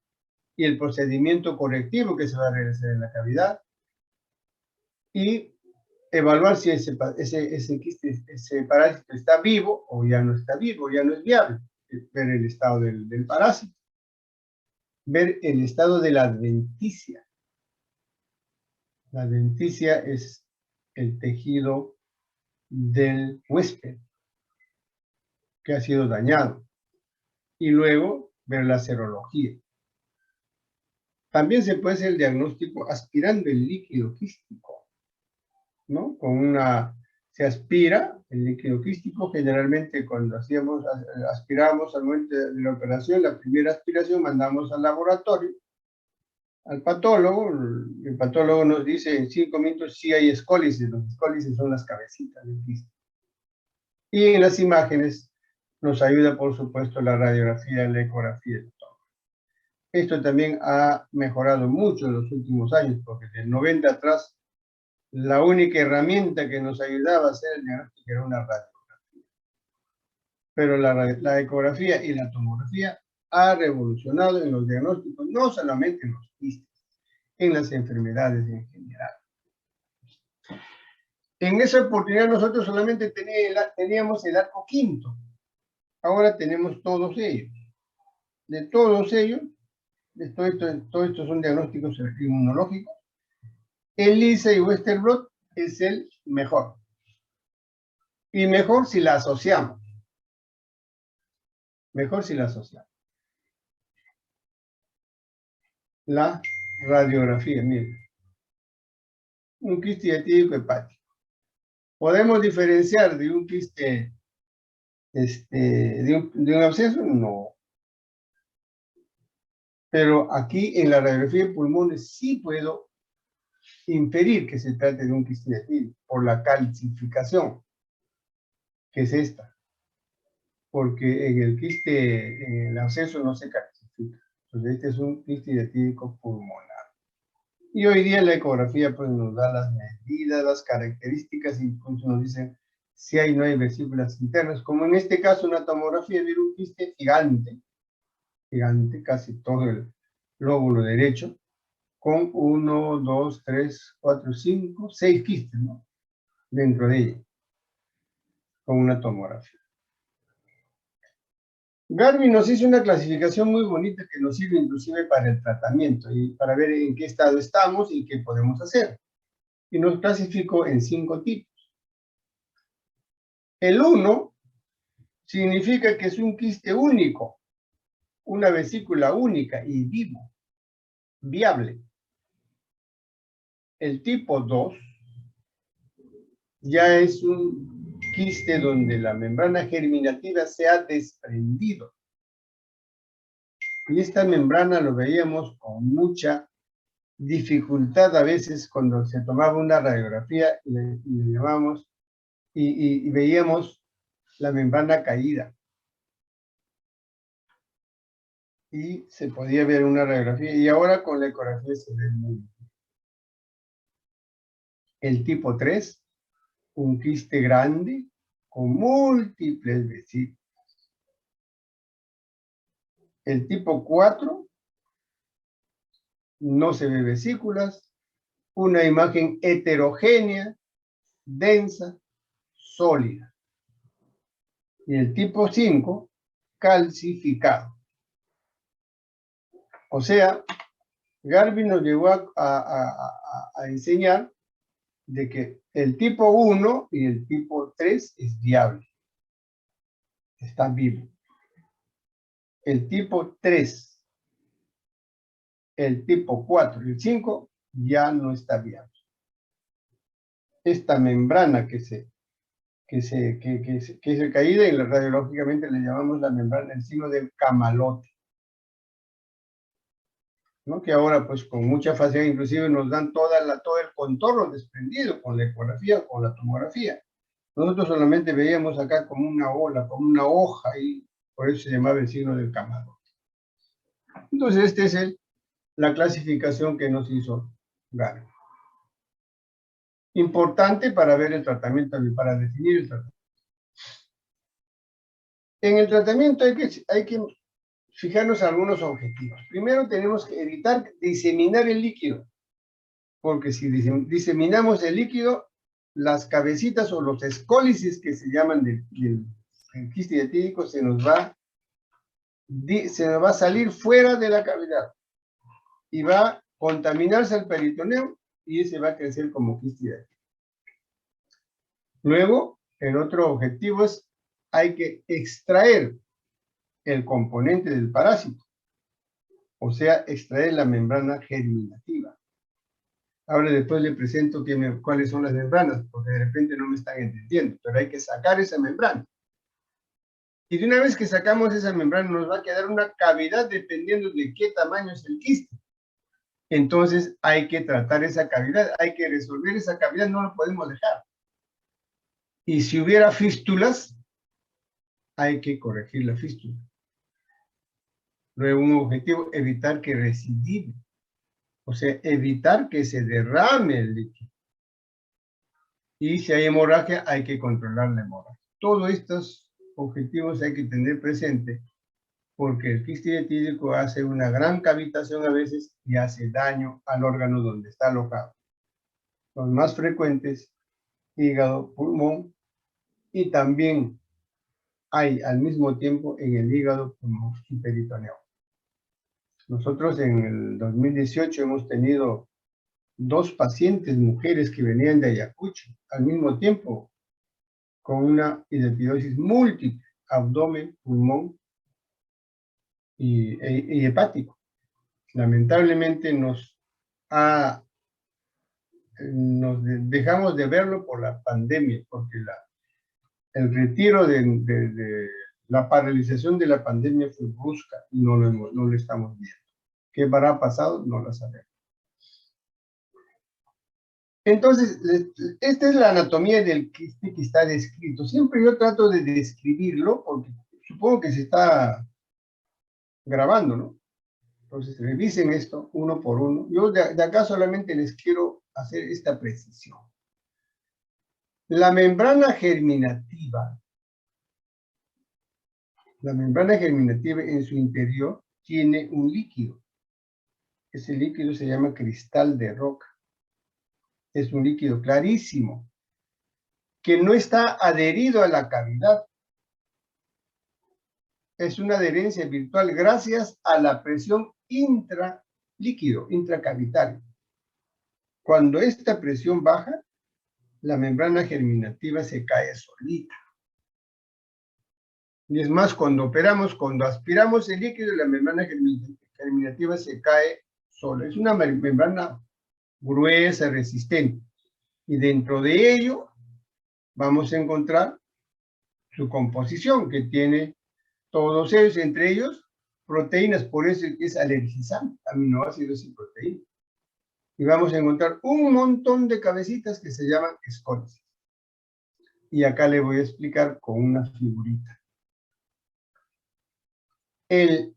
y el procedimiento correctivo que se va a realizar en la cavidad. Y evaluar si ese parásito está vivo o ya no está vivo, ya no es viable. Ver el estado del parásito. Ver el estado de la adventicia. La adventicia es el tejido del huésped que ha sido dañado. Y luego ver la serología. También se puede hacer el diagnóstico aspirando el líquido quístico, ¿no? Se aspira el líquido quístico, generalmente cuando aspiramos al momento de la operación, la primera aspiración mandamos al laboratorio, al patólogo, el patólogo nos dice en 5 minutos si hay escólisis, los escólisis son las cabecitas del quiste. Y en las imágenes nos ayuda, por supuesto, la radiografía, la ecografía y todo. Esto también ha mejorado mucho en los últimos años, porque del 90 atrás, la única herramienta que nos ayudaba a hacer el diagnóstico era una radiografía. Pero la ecografía y la tomografía ha revolucionado en los diagnósticos, no solamente en los quistes, en las enfermedades en general. En esa oportunidad nosotros solamente teníamos el arco quinto. Ahora tenemos todos ellos. De todos ellos, todos estos son diagnósticos inmunológicos. El LISA y Westerblot es el mejor. Y mejor si la asociamos. Mejor si la asociamos. La radiografía, miren. Un quiste diatídico hepático. ¿Podemos diferenciar de un quiste, de un absceso? No. Pero aquí en la radiografía de pulmones sí puedo inferir que se trate de un quiste diatídico por la calcificación, que es esta. Porque en el absceso no se calcifica. Entonces este es un quiste diatídico pulmonar. Y hoy día la ecografía pues, nos da las medidas, las características, y incluso nos dicen si hay o no hay vesículas internas, como en este caso una tomografía de un quiste gigante, casi todo el lóbulo derecho, con 1, 2, 3, 4, 5, 6 quistes, ¿no? Dentro de ella, con una tomografía. Garvin nos hizo una clasificación muy bonita que nos sirve inclusive para el tratamiento y para ver en qué estado estamos y qué podemos hacer. Y nos clasificó en 5 tipos. El 1 significa que es un quiste único, una vesícula única y vivo, viable. El tipo 2 ya es un quiste donde la membrana germinativa se ha desprendido. Y esta membrana lo veíamos con mucha dificultad a veces cuando se tomaba una radiografía y le llamamos y veíamos la membrana caída. Y se podía ver una radiografía y ahora con la ecografía se ve muy bien. El tipo 3, un quiste grande con múltiples vesículas. El tipo 4, no se ve vesículas, una imagen heterogénea, densa, sólida. Y el tipo 5, calcificado. O sea, Garvey nos llegó a enseñar de que el tipo 1 y el tipo 3 es viable. Está vivo. El tipo 3, el tipo 4 y el 5 ya no está viable. Esta membrana que es caída y radiológicamente le llamamos la membrana, el signo del camalote, ¿no? Que ahora pues con mucha facilidad inclusive nos dan todo el contorno desprendido con la ecografía o con la tomografía. Nosotros solamente veíamos acá como una ola, como una hoja y por eso se llamaba el signo del camalote. Entonces esta es la clasificación que nos hizo Garvey. Importante para ver el tratamiento y para definir el tratamiento. En el tratamiento hay que fijarnos algunos objetivos. Primero tenemos que evitar diseminar el líquido, porque si diseminamos el líquido, las cabecitas o los escólices que se llaman del quiste dietídico se nos va a salir fuera de la cavidad y va a contaminarse el peritoneo y ese va a crecer como quiste dietídico. Luego, el otro objetivo es hay que extraer el componente del parásito, o sea, extraer la membrana germinativa. Ahora después le presento cuáles son las membranas, porque de repente no me están entendiendo, pero hay que sacar esa membrana. Y de una vez que sacamos esa membrana nos va a quedar una cavidad dependiendo de qué tamaño es el quiste. Entonces hay que tratar esa cavidad, hay que resolver esa cavidad, no lo podemos dejar. Y si hubiera fístulas, hay que corregir la fístula. Luego un objetivo, evitar que recidive. O sea, evitar que se derrame el líquido. Y si hay hemorragia, hay que controlar la hemorragia. Todos estos objetivos hay que tener presente porque el quiste dietídico hace una gran cavitación a veces y hace daño al órgano donde está alojado. Los más frecuentes, hígado, pulmón, y también hay al mismo tiempo en el hígado, pulmón y peritoneo. Nosotros en el 2018 hemos tenido 2 pacientes mujeres que venían de Ayacucho al mismo tiempo con una hidratidosis múltiple, abdomen, pulmón y hepático. Lamentablemente nos dejamos de verlo por la pandemia, porque el retiro de la paralización de la pandemia fue brusca y no lo estamos viendo. ¿Qué habrá pasado? No lo sabemos. Entonces, esta es la anatomía del quiste que está descrito. Siempre yo trato de describirlo, porque supongo que se está grabando, ¿no? Entonces, revisen esto uno por uno. Yo de acá solamente les quiero hacer esta precisión. La membrana germinativa en su interior tiene un líquido. Ese líquido se llama cristal de roca. Es un líquido clarísimo, que no está adherido a la cavidad. Es una adherencia virtual gracias a la presión intralíquido, intracavitario. Cuando esta presión baja, la membrana germinativa se cae solita. Y es más, cuando operamos, cuando aspiramos el líquido, la membrana germinativa se cae sola. Es una membrana gruesa, resistente. Y dentro de ello vamos a encontrar su composición, que tiene todos ellos, entre ellos proteínas, por eso es alergizante, aminoácidos y proteínas. Y vamos a encontrar un montón de cabecitas que se llaman escolices. Y acá le voy a explicar con una figurita. El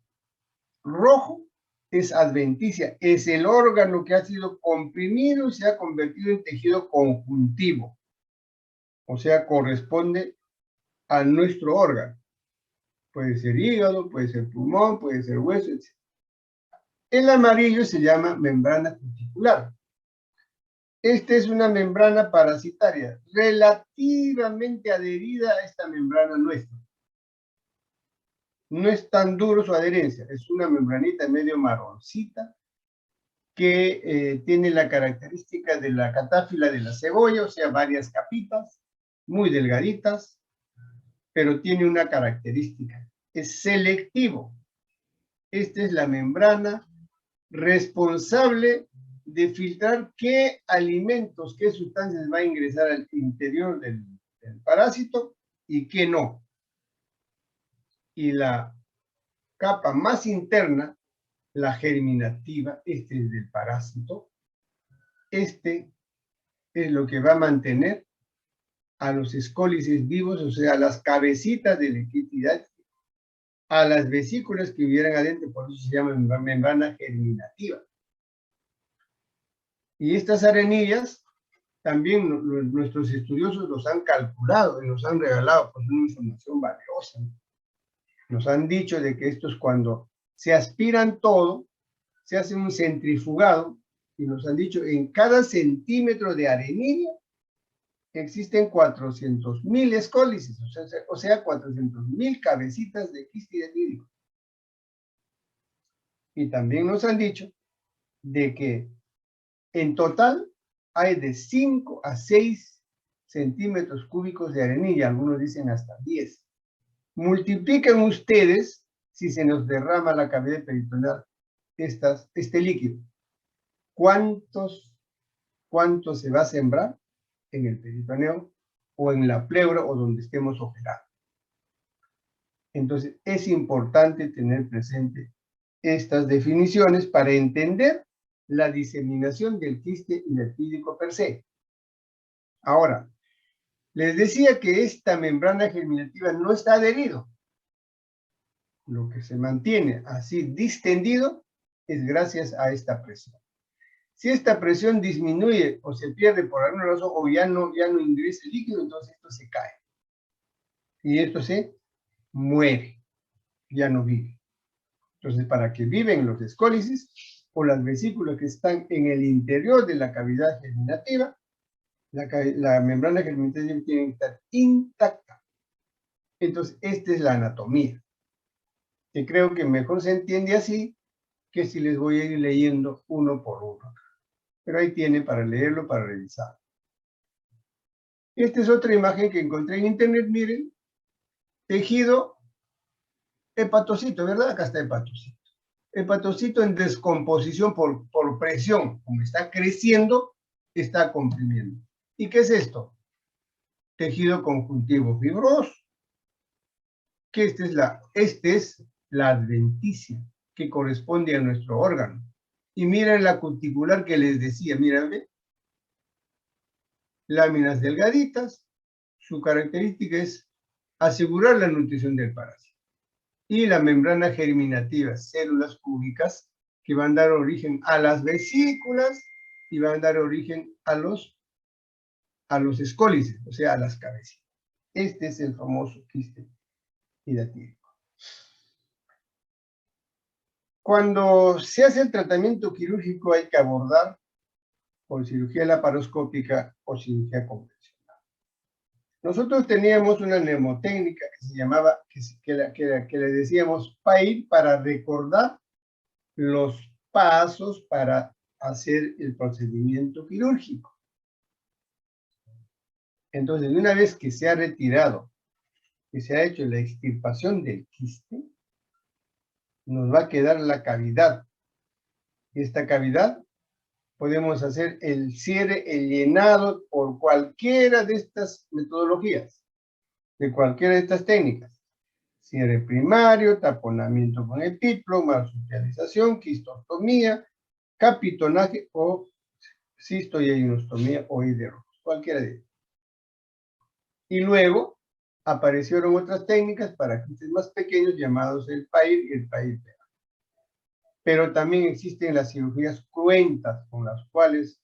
rojo es adventicia, es el órgano que ha sido comprimido y se ha convertido en tejido conjuntivo. O sea, corresponde a nuestro órgano. Puede ser hígado, puede ser pulmón, puede ser hueso, etc. El amarillo se llama membrana cuticular. Esta es una membrana parasitaria, relativamente adherida a esta membrana nuestra. No es tan duro su adherencia, es una membranita medio marroncita que tiene la característica de la catáfila de la cebolla, o sea, varias capitas, muy delgaditas, pero tiene una característica, es selectivo. Esta es la membrana responsable de filtrar qué alimentos, qué sustancias va a ingresar al interior del parásito y qué no. Y la capa más interna, la germinativa, este es del parásito, este es lo que va a mantener a los escólices vivos, o sea, a las cabecitas de la equidad, a las vesículas que hubieran adentro, por eso se llama membrana germinativa. Y estas arenillas también nuestros estudiosos los han calculado y nos han regalado pues, una información valiosa. Nos han dicho de que esto es cuando se aspiran todo, se hace un centrifugado, y nos han dicho en cada centímetro de arenilla existen 400.000 escólices, o sea 400.000 cabecitas de quiste hidrotídico. Y también nos han dicho de que en total hay de 5 a 6 centímetros cúbicos de arenilla, algunos dicen hasta 10. Multipliquen ustedes, si se nos derrama la cavidad peritoneal este líquido, ¿cuánto se va a sembrar en el peritoneo o en la pleura o donde estemos operando? Entonces, es importante tener presente estas definiciones para entender la diseminación del quiste hidrotídico per se. Ahora, les decía que esta membrana germinativa no está adherido. Lo que se mantiene así distendido es gracias a esta presión. Si esta presión disminuye o se pierde por alguna razón o ya no ingresa el líquido, entonces esto se cae. Y esto se muere, ya no vive. Entonces, para que viven los escólices o las vesículas que están en el interior de la cavidad germinativa, la membrana germinativa tiene que estar intacta. Entonces, esta es la anatomía, que creo que mejor se entiende así que si les voy a ir leyendo uno por uno. Pero ahí tiene para leerlo, para revisar. Esta es otra imagen que encontré en internet, miren. Tejido hepatocito, ¿verdad? Acá está hepatocito. Hepatocito en descomposición por presión. Como está creciendo, está comprimiendo. ¿Y qué es esto? Tejido conjuntivo fibroso. Que esta es la adventicia, que corresponde a nuestro órgano. Y miren la cuticular que les decía, miren, ¿ve? Láminas delgaditas, su característica es asegurar la nutrición del parásito. Y la membrana germinativa, células cúbicas, que van a dar origen a las vesículas y van a dar origen a los escólices, o sea, a las cabecitas. Este es el famoso quiste hidrotídico. Cuando se hace el tratamiento quirúrgico hay que abordar por cirugía laparoscópica o cirugía convencional. Nosotros teníamos una mnemotécnica que se llamaba, que le decíamos PAIR, para recordar los pasos para hacer el procedimiento quirúrgico. Entonces, una vez que se ha retirado que se ha hecho la extirpación del quiste, nos va a quedar la cavidad. Esta cavidad podemos hacer el cierre, el llenado por cualquiera de estas metodologías, de cualquiera de estas técnicas. Cierre primario, taponamiento con epiplo, marsupialización, quistostomía, capitonaje o cistoieinostomía o hidrorrojos, cualquiera de ellos. Y luego aparecieron otras técnicas para quistes más pequeños llamados el PAIR y el PAIR-PA. Pero también existen las cirugías cruentas, con las cuales,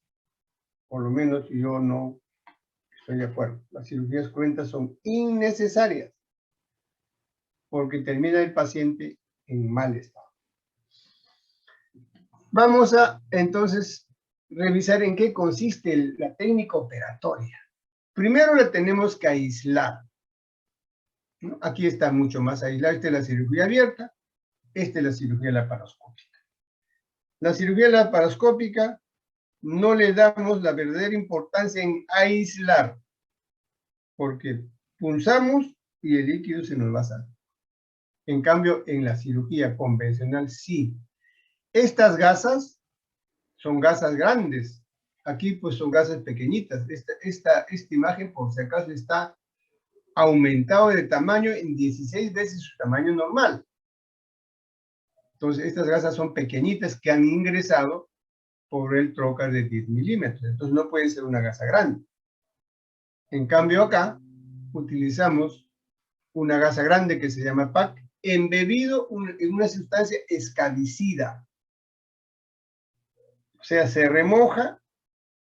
por lo menos yo no estoy de acuerdo. Las cirugías cruentas son innecesarias, porque termina el paciente en mal estado. Vamos a, entonces, revisar en qué consiste la técnica operatoria. Primero la tenemos que aislar. Aquí está mucho más aislado. Esta es la cirugía abierta, esta es la cirugía laparoscópica. La cirugía laparoscópica no le damos la verdadera importancia en aislar, porque punzamos y el líquido se nos va a salir. En cambio, en la cirugía convencional sí. Estas gasas son gasas grandes. Aquí pues son gasas pequeñitas. Esta imagen, por si acaso, está aumentado de tamaño en 16 veces su tamaño normal. Entonces, estas gasas son pequeñitas que han ingresado por el trocar de 10 milímetros. Entonces, no puede ser una gasa grande. En cambio, acá utilizamos una gasa grande que se llama PAC, embebido en una sustancia escabicida. O sea, se remoja,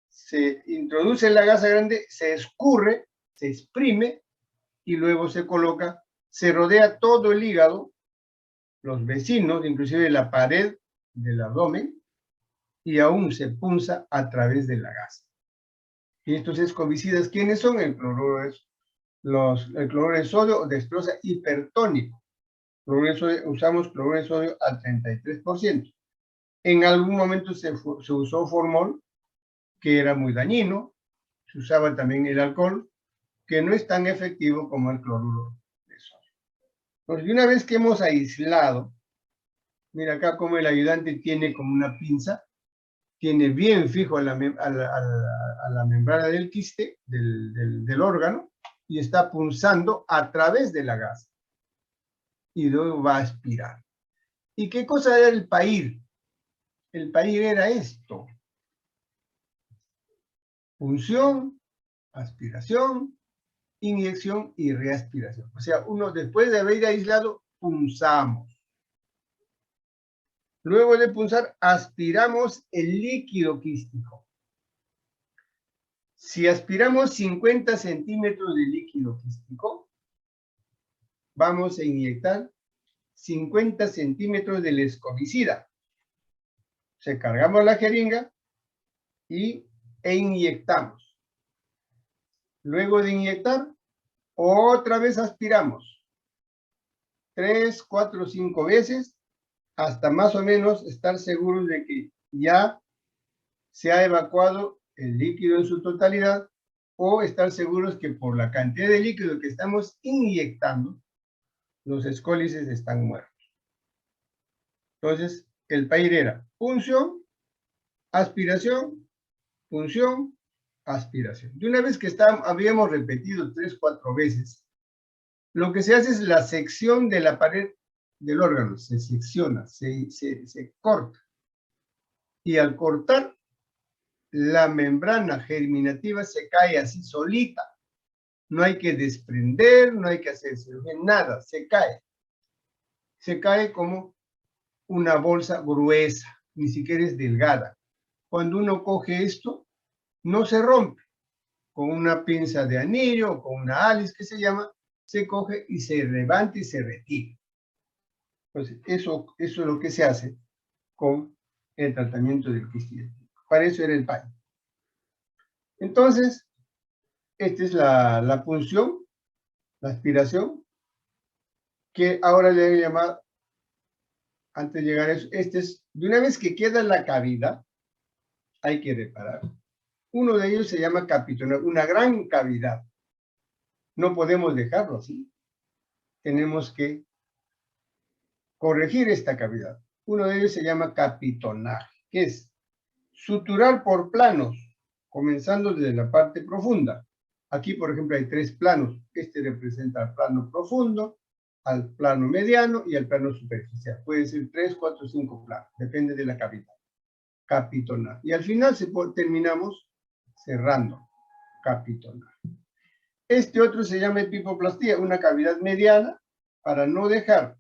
se introduce en la gasa grande, se escurre, se exprime y luego se coloca, se rodea todo el hígado, los vecinos, inclusive la pared del abdomen, y aún se punza a través de la gasa. Y estos escobicidas, ¿quiénes son? El cloruro de sodio o dextrosa hipertónico. Usamos cloruro de sodio al 33%. En algún momento se usó formol, que era muy dañino. Se usaba también el alcohol, que no es tan efectivo como el cloruro de sodio. Pues una vez que hemos aislado, mira acá como el ayudante tiene como una pinza, tiene bien fijo a la membrana del quiste, del órgano, y está punzando a través de la gasa. Y luego va a aspirar. ¿Y qué cosa era el PAIR? El PAIR era esto. Punción, aspiración, inyección y reaspiración. O sea, uno después de haber aislado, punzamos. Luego de punzar, aspiramos el líquido quístico. Si aspiramos 50 centímetros de líquido quístico, vamos a inyectar 50 centímetros del escobicida. Se cargamos la jeringa e inyectamos. Luego de inyectar, otra vez aspiramos. 3, 4, 5 veces, hasta más o menos estar seguros de que ya se ha evacuado el líquido en su totalidad, o estar seguros que por la cantidad de líquido que estamos inyectando, los escólices están muertos. Entonces, el PAIR era punción, aspiración, punción, aspiración. De una vez que habíamos repetido 3, 4 veces, lo que se hace es la sección de la pared del órgano, se secciona, se corta. Y al cortar, la membrana germinativa se cae así solita. No hay que desprender, no hay que hacer cirugía, nada, se cae. Se cae como una bolsa gruesa, ni siquiera es delgada. Cuando uno coge esto, no se rompe. Con una pinza de anillo o con una Alice que se llama, se coge y se levanta y se retira. Entonces, eso es lo que se hace con el tratamiento del quiste. Para eso era el PAIR. Entonces, esta es la punción, la aspiración, que ahora le he llamado, antes de llegar a eso, de una vez que queda la cavidad, hay que reparar. Uno de ellos se llama capitonaje, una gran cavidad. No podemos dejarlo así. tenemos que corregir esta cavidad. Uno de ellos se llama capitonaje, que es suturar por planos, comenzando desde la parte profunda. Aquí, por ejemplo, hay 3 planos. Este representa al plano profundo, al plano mediano y al plano superficial. Puede ser 3, 4, 5 planos, depende de la cavidad. Capitonar. Y al final terminamos cerrando. Capitonar. Este otro se llama epipoplastía, una cavidad mediana. Para no dejar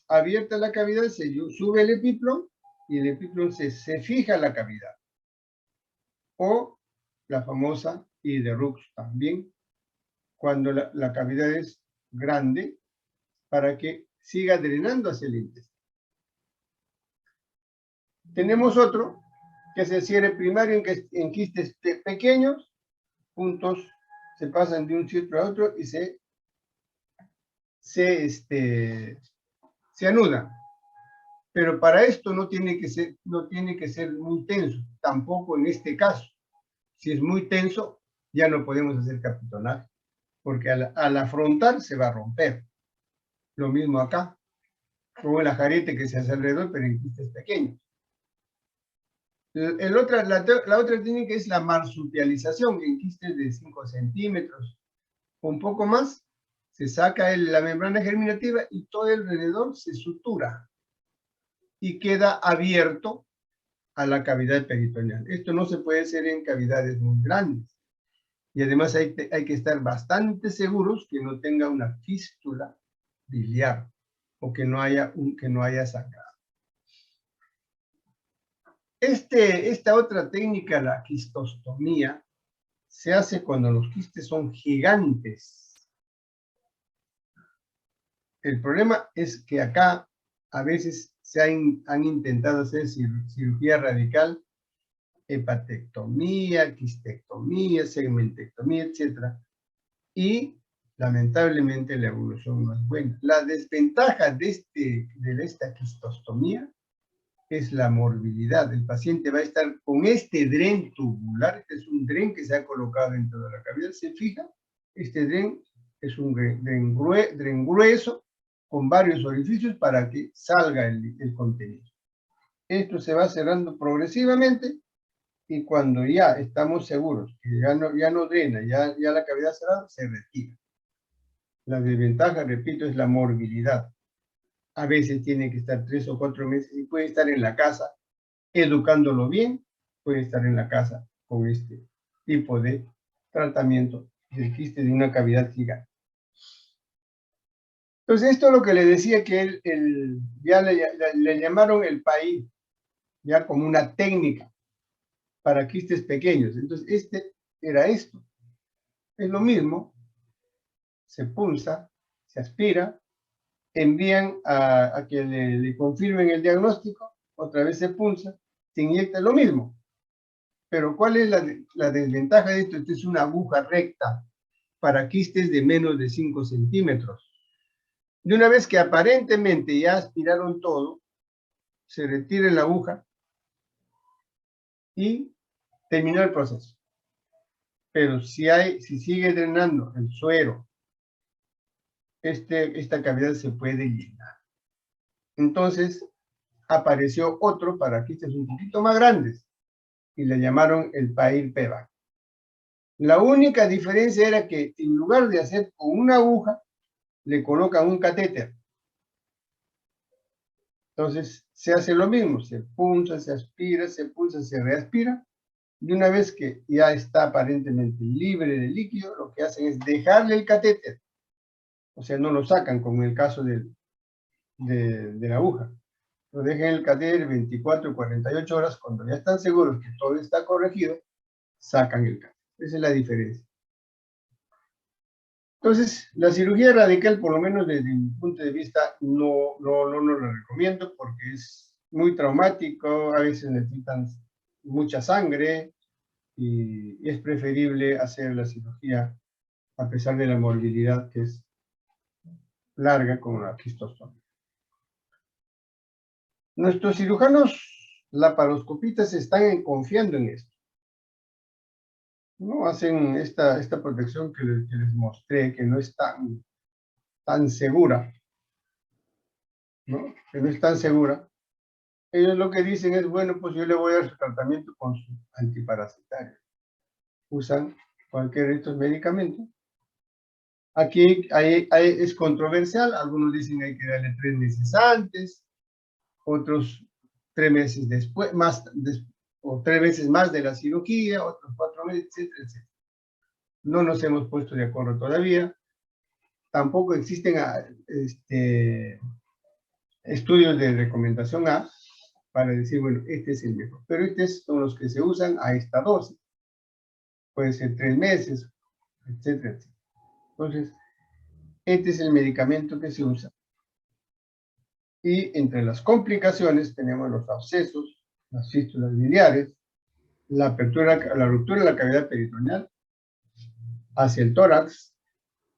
abierta la cavidad, se sube el epiplon y el epiplon se fija la cavidad. O la famosa Hydrux también, cuando la cavidad es grande, para que siga drenando hacia el intestino. Tenemos otro, que es el cierre primario en quistes pequeños, puntos se pasan de un sitio a otro y se anudan. Pero para esto no tiene que ser muy tenso, tampoco en este caso. Si es muy tenso, ya no podemos hacer capitonaje, porque al afrontar se va a romper. Lo mismo acá, como el ajarete que se hace alrededor, pero en quistes pequeños. La otra técnica es la marsupialización en quistes de 5 centímetros. Un poco más, se saca la membrana germinativa y todo alrededor se sutura y queda abierto a la cavidad peritoneal. Esto no se puede hacer en cavidades muy grandes. Y además hay que estar bastante seguros que no tenga una fístula biliar o que no haya sangrado. Esta otra técnica, la quistostomía, se hace cuando los quistes son gigantes. El problema es que acá a veces han intentado hacer cirugía radical, hepatectomía, quistectomía, segmentectomía, etc. Y lamentablemente la evolución no es buena. La desventaja de esta quistostomía es la morbilidad. El paciente va a estar con este dren tubular, este es un dren que se ha colocado dentro de la cavidad, se fija, este dren es un dren grueso con varios orificios para que salga el contenido. Esto se va cerrando progresivamente y cuando ya estamos seguros que ya no drena, ya la cavidad cerrada, se retira. La desventaja, repito, es la morbilidad. A veces tiene que estar 3 o 4 meses y puede estar en la casa educándolo bien, puede estar en la casa con este tipo de tratamiento del quiste de una cavidad gigante. Entonces, esto es lo que le decía que ya le llamaron el PAI, ya como una técnica para quistes pequeños. Entonces, era esto. Es lo mismo, se punza, se aspira, envían a que le confirmen el diagnóstico, otra vez se punza, se inyecta lo mismo. Pero ¿cuál es la desventaja de esto? Esto es una aguja recta para quistes de menos de 5 centímetros. De una vez que aparentemente ya aspiraron todo, se retira la aguja y terminó el proceso. Pero si sigue drenando el suero, esta cavidad se puede llenar. Entonces, apareció otro para quistes un poquito más grandes y le llamaron el PAIR-PEVAC. La única diferencia era que en lugar de hacer con una aguja, le colocan un catéter. Entonces, se hace lo mismo, se punza, se aspira, se punza, se reaspira. Y una vez que ya está aparentemente libre de líquido, lo que hacen es dejarle el catéter. O sea, no lo sacan, como en el caso de la aguja. Lo dejan en el catéter 24 o 48 horas, cuando ya están seguros que todo está corregido, sacan el catéter. Esa es la diferencia. Entonces, la cirugía radical, por lo menos desde mi punto de vista, no la recomiendo porque es muy traumático, a veces necesitan mucha sangre y es preferible hacer la cirugía a pesar de la morbilidad que es larga como la quistostomía. Nuestros cirujanos laparoscopistas están confiando en esto. ¿No? Hacen esta protección que les mostré, que no es tan tan segura, ¿no? Que no es tan segura. Ellos lo que dicen es, bueno, pues yo le voy a dar su tratamiento con su antiparasitario. Usan cualquiera de estos medicamentos. Aquí es controversial, algunos dicen que hay que darle 3 meses antes, otros 3 meses después, o 3 meses más de la cirugía, otros 4 meses, etcétera, etcétera. No nos hemos puesto de acuerdo todavía. Tampoco existen estudios de recomendación A para decir, bueno, este es el mejor. Pero estos son los que se usan a esta dosis. Puede ser 3 meses, etcétera, etcétera. Entonces, este es el medicamento que se usa. Y entre las complicaciones tenemos los abscesos, las fístulas biliares, la ruptura de la cavidad peritoneal hacia el tórax.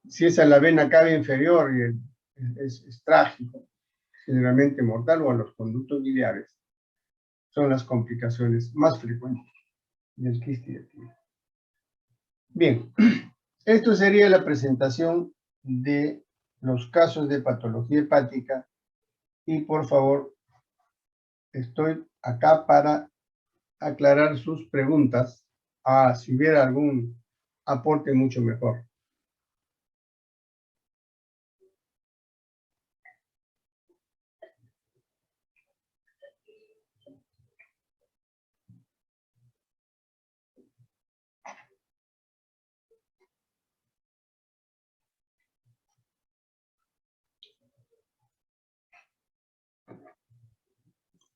Si es a la vena cava inferior, es trágico, generalmente mortal, o a los conductos biliares. Son las complicaciones más frecuentes del quiste diatídico. Bien, esto sería la presentación de los casos de patología hepática y por favor, estoy acá para aclarar sus preguntas, si hubiera algún aporte mucho mejor.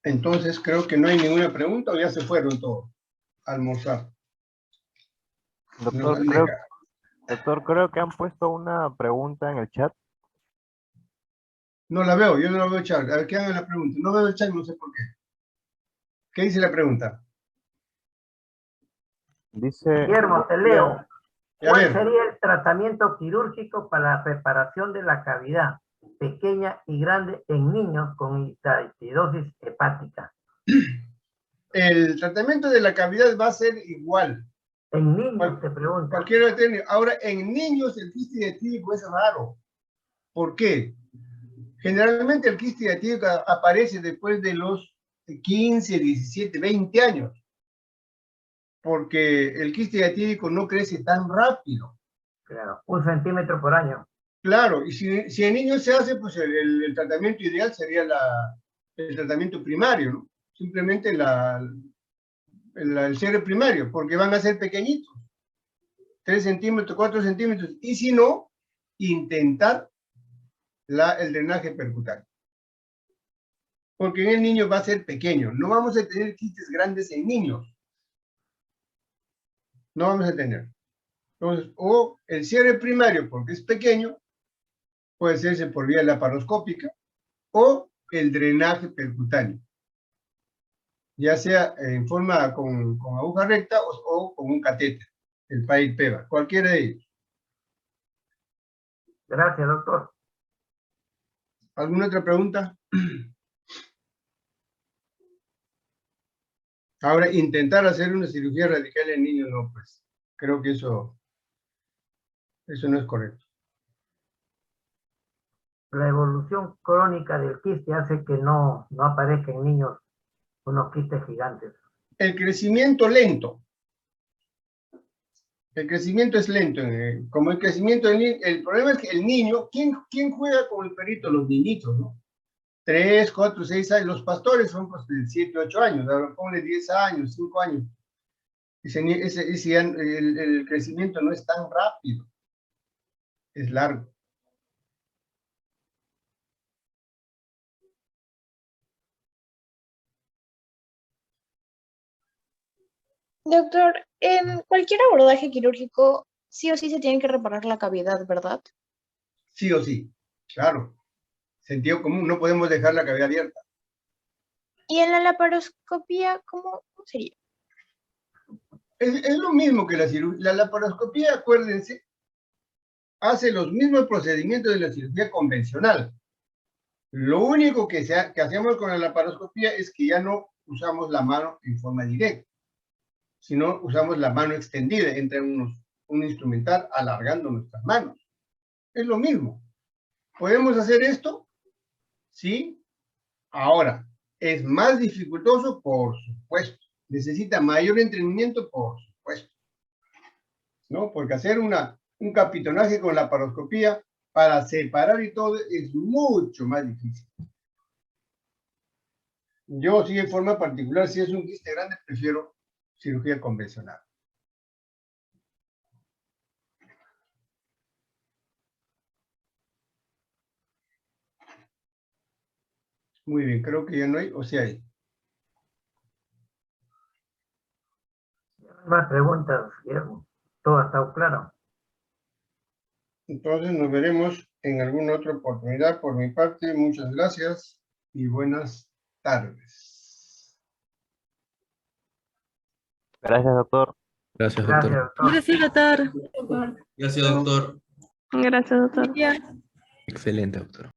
Entonces, creo que no hay ninguna pregunta o ya se fueron todos a almorzar. Doctor, creo que han puesto una pregunta en el chat. No la veo, yo no la veo chat. A ver, ¿qué hagan la pregunta? No veo el chat, no sé por qué. ¿Qué dice la pregunta? Dice... Guillermo, te leo. ¿Cuál ver. sería el tratamiento quirúrgico para la reparación de la cavidad pequeña y grande en niños con hipertiroidosis hepática? El tratamiento de la cavidad va a ser igual. En niños, te pregunto. Cualquiera tiene. Ahora, en niños el quiste diatídico es raro. ¿Por qué? Generalmente el quiste diatídico aparece después de los 15, 17, 20 años. Porque el quiste diatídico no crece tan rápido. Claro, 1 centímetro por año. Claro, y si en niños se hace, pues el tratamiento ideal sería el tratamiento primario, ¿no? Simplemente el cierre primario, porque van a ser pequeñitos. 3 centímetros, 4 centímetros. Y si no, intentar el drenaje percutáneo. Porque en el niño va a ser pequeño. No vamos a tener quistes grandes en niños. No vamos a tener. Entonces, o el cierre primario, porque es pequeño, puede hacerse por vía laparoscópica, o el drenaje percutáneo. Ya sea en forma con aguja recta o con un catéter, el PAIC-PEVA, cualquiera de ellos. Gracias, doctor. ¿Alguna otra pregunta? Ahora, intentar hacer una cirugía radical en niños, no, pues, creo que eso no es correcto. La evolución crónica del quiste hace que no aparezca en niños unos quistes gigantes. El crecimiento lento. El crecimiento es lento. Como el crecimiento del niño, el problema es que el niño, ¿quién juega con el perrito? Los niñitos, ¿no? 3, 4, 6 años. Los pastores son pues de 7, 8 años. Ahora ponle 10 años, 5 años. El crecimiento no es tan rápido. Es largo. Doctor, en cualquier abordaje quirúrgico, sí o sí se tiene que reparar la cavidad, ¿verdad? Sí o sí, claro. Sentido común, no podemos dejar la cavidad abierta. ¿Y en la laparoscopía, cómo sería? Es lo mismo que la cirugía. La laparoscopía, acuérdense, hace los mismos procedimientos de la cirugía convencional. Lo único que hacemos con la laparoscopía es que ya no usamos la mano en forma directa, sino usamos la mano extendida entre un instrumental alargando nuestras manos. Es lo mismo. ¿Podemos hacer esto? Sí. Ahora, ¿es más dificultoso? Por supuesto. ¿Necesita mayor entrenamiento? Por supuesto. ¿No? Porque hacer un capitonaje con la paroscopía para separar y todo es mucho más difícil. Yo sí, de forma particular, si es un quiste grande, prefiero cirugía convencional. Muy bien, creo que ya no hay, o sea, hay. Más preguntas, Guillermo. Todo ha estado claro. Entonces nos veremos en alguna otra oportunidad. Por mi parte, muchas gracias y buenas tardes. Gracias, doctor. Gracias, Gracias, doctor. doctor. Gracias, doctor. Gracias, doctor. Gracias, doctor. Excelente, doctor.